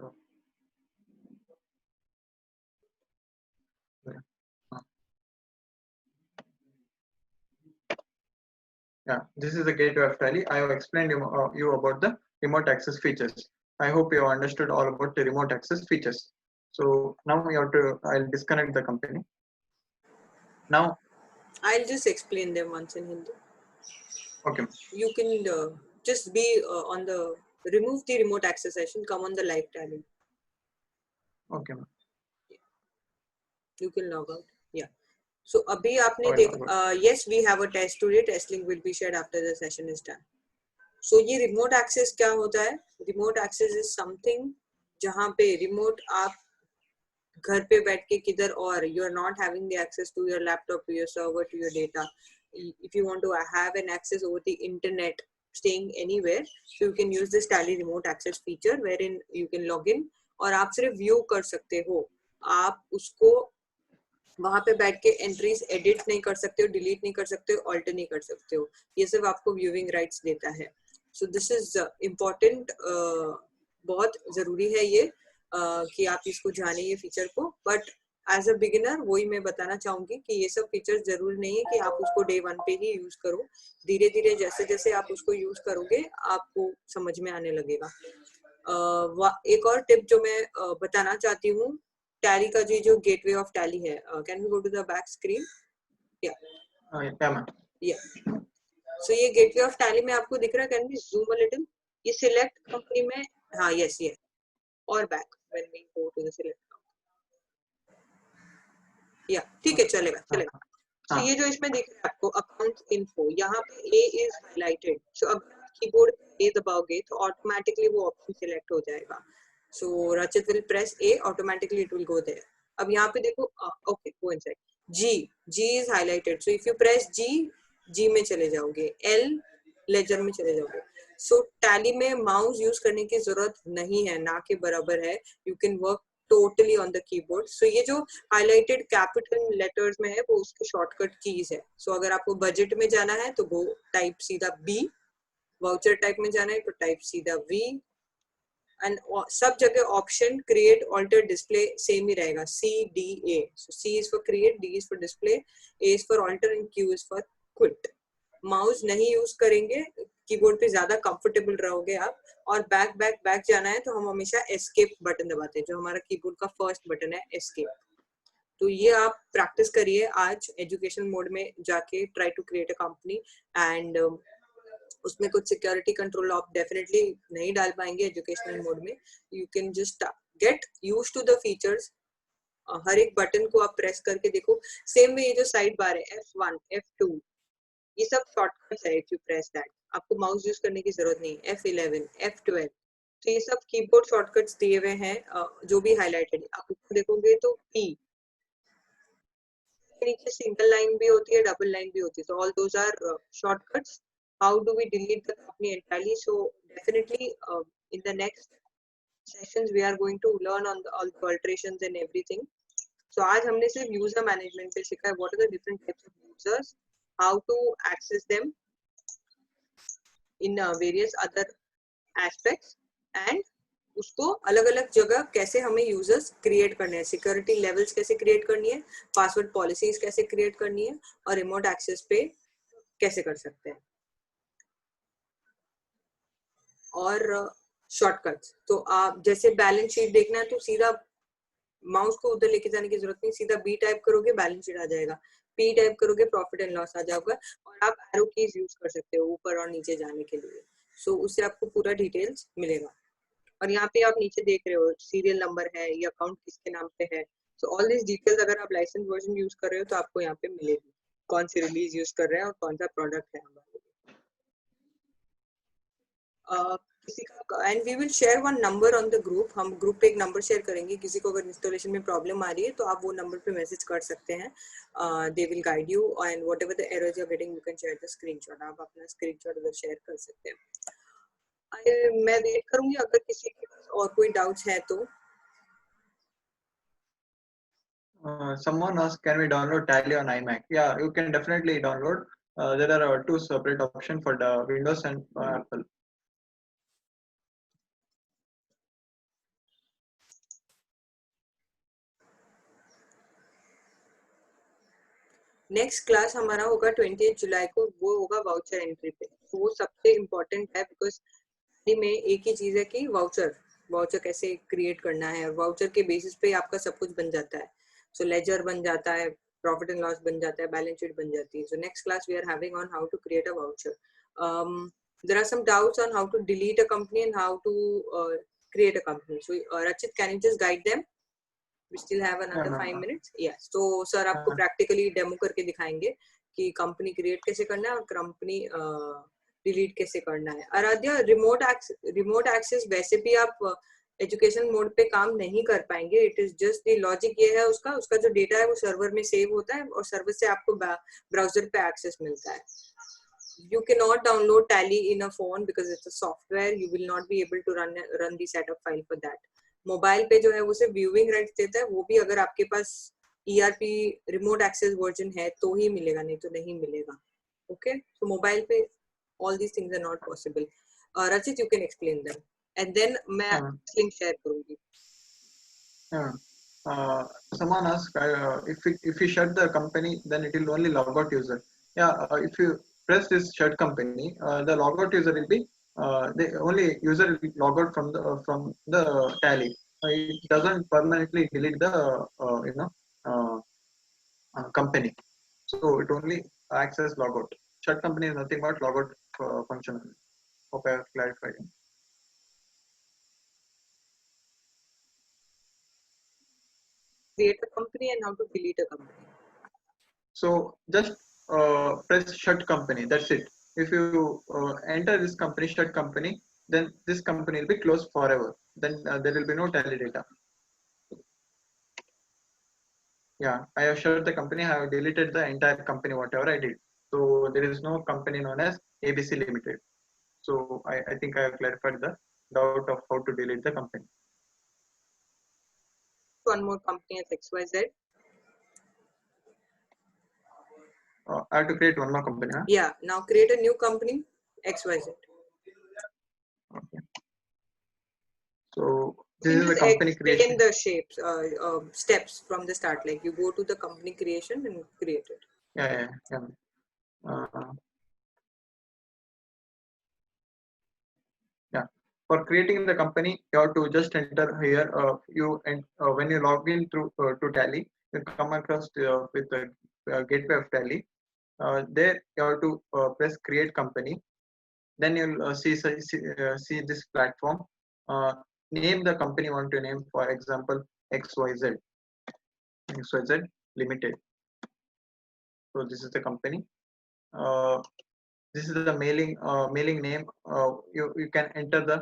[SPEAKER 2] Yeah, this is the gateway of Tally. I have explained you about the remote access features. I hope you have understood all about the remote access features. So now we have to, I'll disconnect the company. Now,
[SPEAKER 1] I'll just explain them once in Hindi.
[SPEAKER 2] Okay.
[SPEAKER 1] You can just be on the, remove the remote access session, come on the live Tally.
[SPEAKER 2] Okay.
[SPEAKER 1] You can log out. Yeah. So abhi aapne yes, we have a test today. Test link will be shared after the session is done. So ये remote access क्या होता है? Remote access is something जहाँ पे remote आप घर पे बैठ के किधर और you are not having the access to your laptop, to your server, to your data. If you want to have an access over the internet, staying anywhere, so you can use this Tally remote access feature wherein you can log in और आप सिर्फ view कर सकते हो. आप उसको वहां पे बैठ के एंट्रीज एडिट नहीं कर सकते हो, डिलीट नहीं कर सकते हो, ऑल्टर नहीं कर सकते हो. ये सिर्फ आपको व्यूइंग राइट्स देता है. सो दिस इज इम्पोर्टेंट, बहुत जरूरी है ये कि आप इसको जाने ये फीचर को. बट एज अ बिगिनर वही मैं बताना चाहूंगी कि ये सब फीचर जरूरी नहीं है कि आप उसको डे 1 पे ही यूज करो. धीरे धीरे जैसे जैसे आप उसको यूज करोगे आपको समझ में आने लगेगा. एक और टिप जो मैं बताना चाहती हूँ, Tally का जो गेटवे ऑफ Tally है, can we go to the back screen? या सो ये गेटवे ऑफ Tally में आपको दिख रहा है. Can we zoom a little? ये सिलेक्ट कंपनी में, हाँ यस ये और back when we go to the select. या ठीक है, चलेगा चलेगा. तो ये जो इसमें दिख रहा है आपको अकाउंट इन्फो, यहाँ पे ए इज हाइलाइटेड. सो अगर कीबोर्ड ए दबाओगे तो ऑटोमेटिकली वो ऑप्शन सिलेक्ट हो जाएगा. So Rachit will press A, automatically it will go there. अब यहाँ पे देखो, okay, go inside. G is highlighted. So if you press G में चले जाओगे, L लेजर में चले जाओगे. So Tally में माउस यूज करने की जरूरत नहीं है, ना के बराबर है. You can work totally on the keyboard. So ये जो highlighted capital letters में है वो उसके shortcut keys है. So अगर आपको बजट में जाना है तो go type सीधा B, वाउचर टाइप में जाना है तो टाइप सीधा V, एंड सब जगह option create alter display same ही रहेगा, CDA. So C is for create, D is for display, A is for alter and Q is for quit. Mouse नहीं यूज करेंगे, कीबोर्ड पे ज्यादा कंफर्टेबल रहोगे आप. और बैक जाना है तो हम हमेशा एस्केप बटन दबाते हैं, जो हमारा कीबोर्ड का फर्स्ट बटन है, एस्केप. तो ये आप प्रैक्टिस करिए आज एजुकेशन मोड में जाके. Try to create a company and उसमें कुछ सिक्योरिटी कंट्रोल आप डेफिनेटली नहीं डाल पाएंगे एजुकेशनल मोड में. You can just get used to the features. हर एक बटन को आप प्रेस करके देखो. सेम में ये जो साइड बार है F1, F2, ये सब शॉर्टकट्स है. इफ यू प्रेस दैट आपको माउस यूज करने की जरूरत नहीं, F11, F12, तो ये सब कीबोर्ड शॉर्टकट्स दिए हुए हैं, जो भी हाईलाइटेड आप ऊपर देखोगे तो P के नीचे सिंगल लाइन भी होती है, डबल लाइन भी होती है, so all those are shortcuts. How do we delete the company entirely? So definitely in the next sessions we are going to learn on all the alterations and everything. So आज हमने सिर्फ user management पे सीखा है, what are the different types of users, how to access them in various other aspects, and उसको अलग अलग जगह कैसे हमें यूजर्स क्रिएट करने हैं, सिक्योरिटी लेवल्स कैसे क्रिएट करनी है, पासवर्ड पॉलिसीज कैसे क्रिएट करनी है, और रिमोट एक्सेस पे कैसे कर सकते हैं, और शॉर्टकट्स। तो आप जैसे बैलेंस शीट देखना है तो सीधा माउस को उधर लेके जाने की जरूरत नहीं, सीधा बी टाइप करोगे बैलेंस शीट आ जाएगा, पी टाइप करोगे प्रॉफिट एंड लॉस आ जाएगा, और आप एरो कीज यूज कर सकते हो ऊपर और नीचे जाने के लिए। सो उससे आपको पूरा डिटेल्स मिलेगा। और यहाँ पे आप नीचे देख रहे हो सीरियल नंबर है, ये अकाउंट किसके नाम पे है, सो ऑल दिस डिटेल्स अगर आप लाइसेंस वर्जन यूज कर रहे हो तो आपको यहाँ पे मिलेगी, कौन सी रिलीज यूज कर रहे हैं और कौन सा प्रोडक्ट है हमारे किसी का। And we will share one number on the group, हम ग्रुप पे एक नंबर शेयर करेंगे, किसी को अगर इंस्टॉलेशन में प्रॉब्लम आ रही है तो आप वो नंबर पे मैसेज कर सकते हैं, they will guide you, and whatever the errors you are getting you can share the screenshot, आप अपना स्क्रीनशॉट उधर शेयर कर सकते हैं। मैं वेट करूंगी अगर किसी के पास और कोई डाउट्स है तो।
[SPEAKER 2] Someone asked, can we download Tally on iMac? Yeah, you can definitely download. There are two separate options for the Windows and Apple.
[SPEAKER 1] Next class हमारा होगा 28 जुलाई को, वो होगा वाउचर एंट्री पे, तो वो सबसे इम्पोर्टेंट है, बिकॉज में एक ही चीज है कि वाउचर कैसे क्रिएट करना है, वाउचर के बेसिस पे आपका सब कुछ बन जाता है, सो लेजर बन जाता है, प्रॉफिट एंड लॉस बन जाता है, बैलेंस शीट बन जाती है। So next class we are having on how to create a voucher. There are some doubts on how to delete a company and how to create a company. So Rachit, can you just guide them? We still have another 5 minutes. Yes. So sir आपको practically demo करके दिखाएंगे कि company create कैसे करना है और company delete कैसे करना है। आराध्या, रिमोट एक्सेस वैसे भी आप एजुकेशन मोड पे काम नहीं कर पाएंगे, it is just the logic ये है उसका जो डेटा है वो सर्वर में सेव होता है और सर्वर से आपको ब्राउजर पे एक्सेस मिलता है। You cannot download Tally in a phone because it's a software. You will not be able to run the setup file for that. Mobile पे जो है वो सिर्फ व्यूइंग राइट्स देता है, वो भी अगर आपके पास ERP रिमोट एक्सेस वर्जन है तो ही मिलेगा, नहीं तो नहीं मिलेगा। ओके, तो मोबाइल पे all these things are not possible. Rachit, you can explain them and then मैं link share करूंगी।
[SPEAKER 2] Someone asked, if we shut the company, then it will only log out user. Yeah, if you press this shut company, the logout user will be the only user will log out from the Tally. It doesn't permanently delete the company. So it only access logout. Shut company is nothing but logout function. Hope I have clarified.
[SPEAKER 1] Create a company and how to delete a company.
[SPEAKER 2] So just press shut company. That's it. If you enter this company, shut company, then this company will be closed forever. Then there will be no Tally data. Yeah, I have shut the company. I have deleted the entire company, whatever I did. So there is no company known as ABC Limited. So I think I have clarified the doubt of how to delete the company.
[SPEAKER 1] One more company as XYZ.
[SPEAKER 2] I have to create one more company. Huh?
[SPEAKER 1] Yeah, now create a new company, XYZ.
[SPEAKER 2] Okay. So this is the company creation.
[SPEAKER 1] The shapes, steps from the start. Like you go to the company creation and create it.
[SPEAKER 2] Yeah. Yeah. For creating the company, you have to just enter here. When you log in through to Tally, you come across with the gateway of Tally. There you have to press create company. Then you'll see this platform. Name the company you want to name. For example, XYZ Limited. So this is the company. This is the mailing name. You can enter the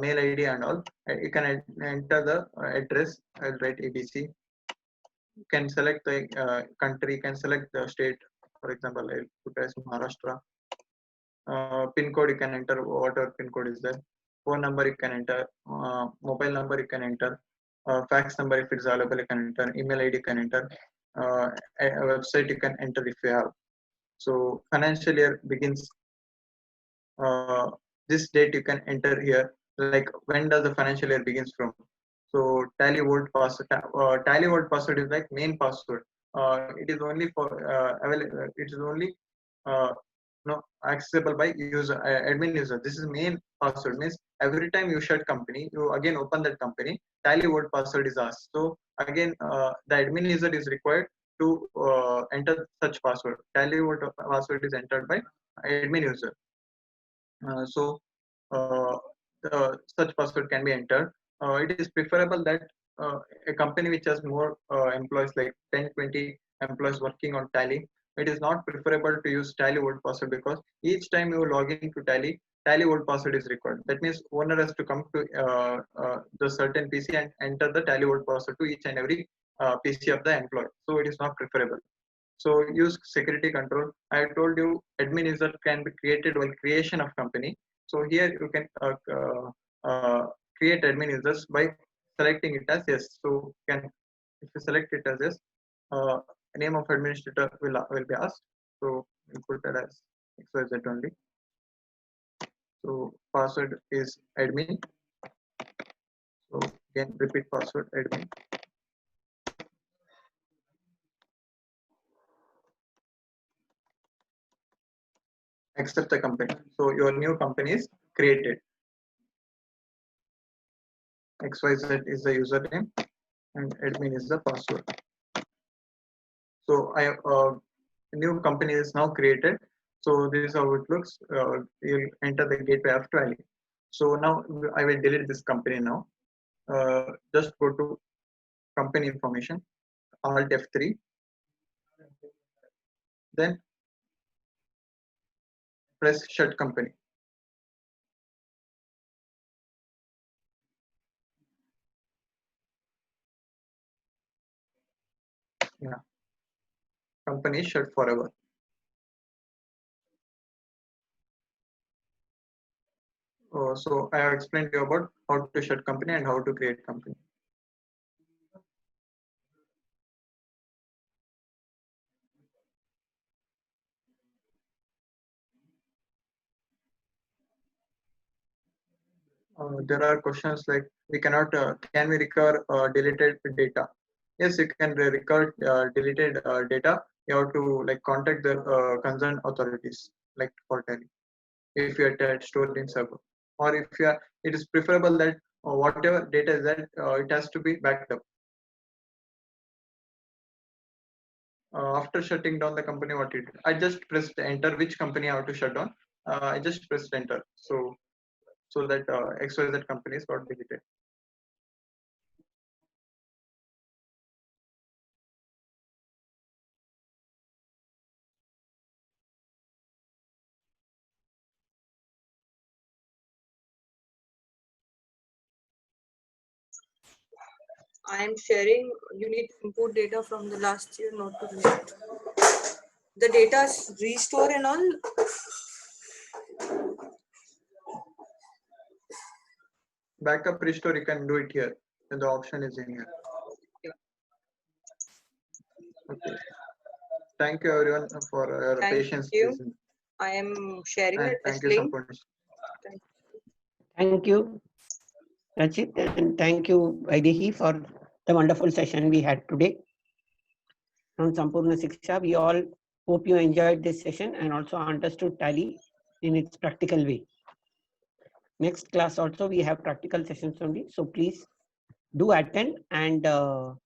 [SPEAKER 2] mail ID and all. You can enter the address. I'll write ABC. You can select the country. You can select the state. For example, I'll put as Maharashtra. Pin code you can enter whatever pin code is there. Phone number you can enter. Mobile number you can enter. Fax number if it's available you can enter. Email ID you can enter. A website you can enter if you have. So financial year begins. This date you can enter here. Like when does the financial year begins from? So Tally Vault password. Tally Vault password is like main password. It is only for available. It is only uh, no accessible by user admin user. This is main password, means every time you shut company you again open that company, Tally Vault password is asked. So again the admin user is required to enter such password. Tally Vault password is entered by admin user. So such password can be entered. It is preferable that a company which has more employees, like 10-20 employees working on Tally, it is not preferable to use Tally Vault password, because each time you log in to Tally Vault password is required. That means owner has to come to the certain PC and enter the Tally Vault password to each and every PC of the employee. So it is not preferable. So use security control. I told you admin user can be created while creation of company. So here you can create admin users by selecting it as yes. So can, if you select it as yes, uh, name of administrator will be asked. So you put that as XYZ only. So password is admin. So again repeat password admin. Accept the company. So your new company is created. XYZ is the username and admin is the password. So a new company is now created. So this is how it looks. You'll enter the gateway of Tally. So now I will delete this company now. Just go to company information, Alt F3. Then press shut company. Yeah, company is shut forever. So I have explained to you about how to shut company and how to create company. There are questions like we cannot, can we recover deleted data? Yes, you can recover deleted data. You have to like contact the concerned authorities, like for Tally, if you are stored in server, or if you are, it is preferable that whatever data is that it has to be backed up. After shutting down the company, what you do? I just pressed enter which company I have to shut down. I just pressed enter, so that XYZ companies got deleted.
[SPEAKER 1] I am sharing. You need to input data from the last year, not to recent. The data restore and all.
[SPEAKER 2] Backup restore, you can do it here, and the option is in here.
[SPEAKER 1] Yeah.
[SPEAKER 2] Okay. Thank you everyone for your
[SPEAKER 1] Thank
[SPEAKER 2] patience.
[SPEAKER 1] you. I am sharing
[SPEAKER 2] And
[SPEAKER 1] a
[SPEAKER 2] thank
[SPEAKER 1] test
[SPEAKER 2] you,
[SPEAKER 1] link.
[SPEAKER 2] Sampurna.
[SPEAKER 4] Thank you, Rachit, and thank you, Vaidehi, for the wonderful session we had today. From Sampurna Siksha, we all hope you enjoyed this session and also understood Tally in its practical way. Next class also we have practical sessions only, so please do attend and also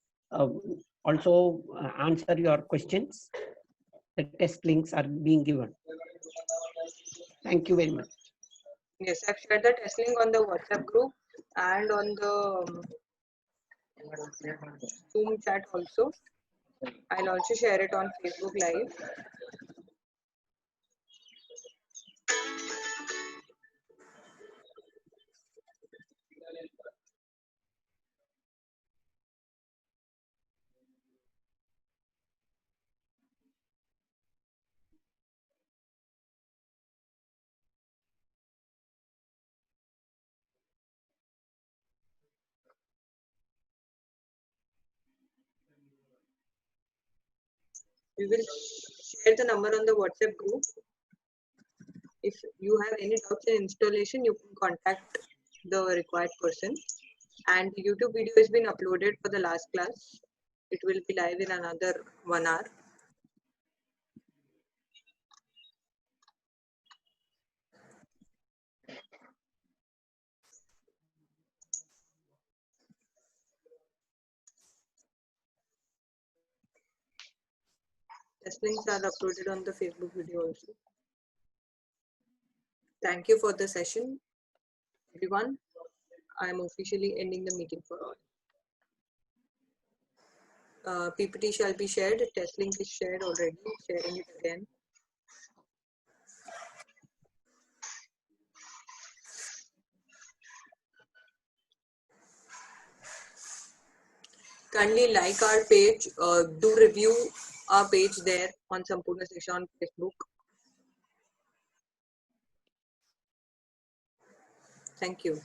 [SPEAKER 4] answer your questions. The test links are being given. Thank you very much.
[SPEAKER 1] Yes, I've shared the test link on the WhatsApp group and on the Zoom chat also. I'll also share it on Facebook Live. We will share the number on the WhatsApp group. If you have any doubts in installation, you can contact the required person. And the YouTube video has been uploaded for the last class. It will be live in another 1 hour. Test links are uploaded on the Facebook video also. Thank you for the session, everyone. I am officially ending the meeting for all. PPT shall be shared. Test link is shared already. Sharing it again. Kindly like our page. Do review our page there on Sampurna Shiksha on Facebook. Thank you.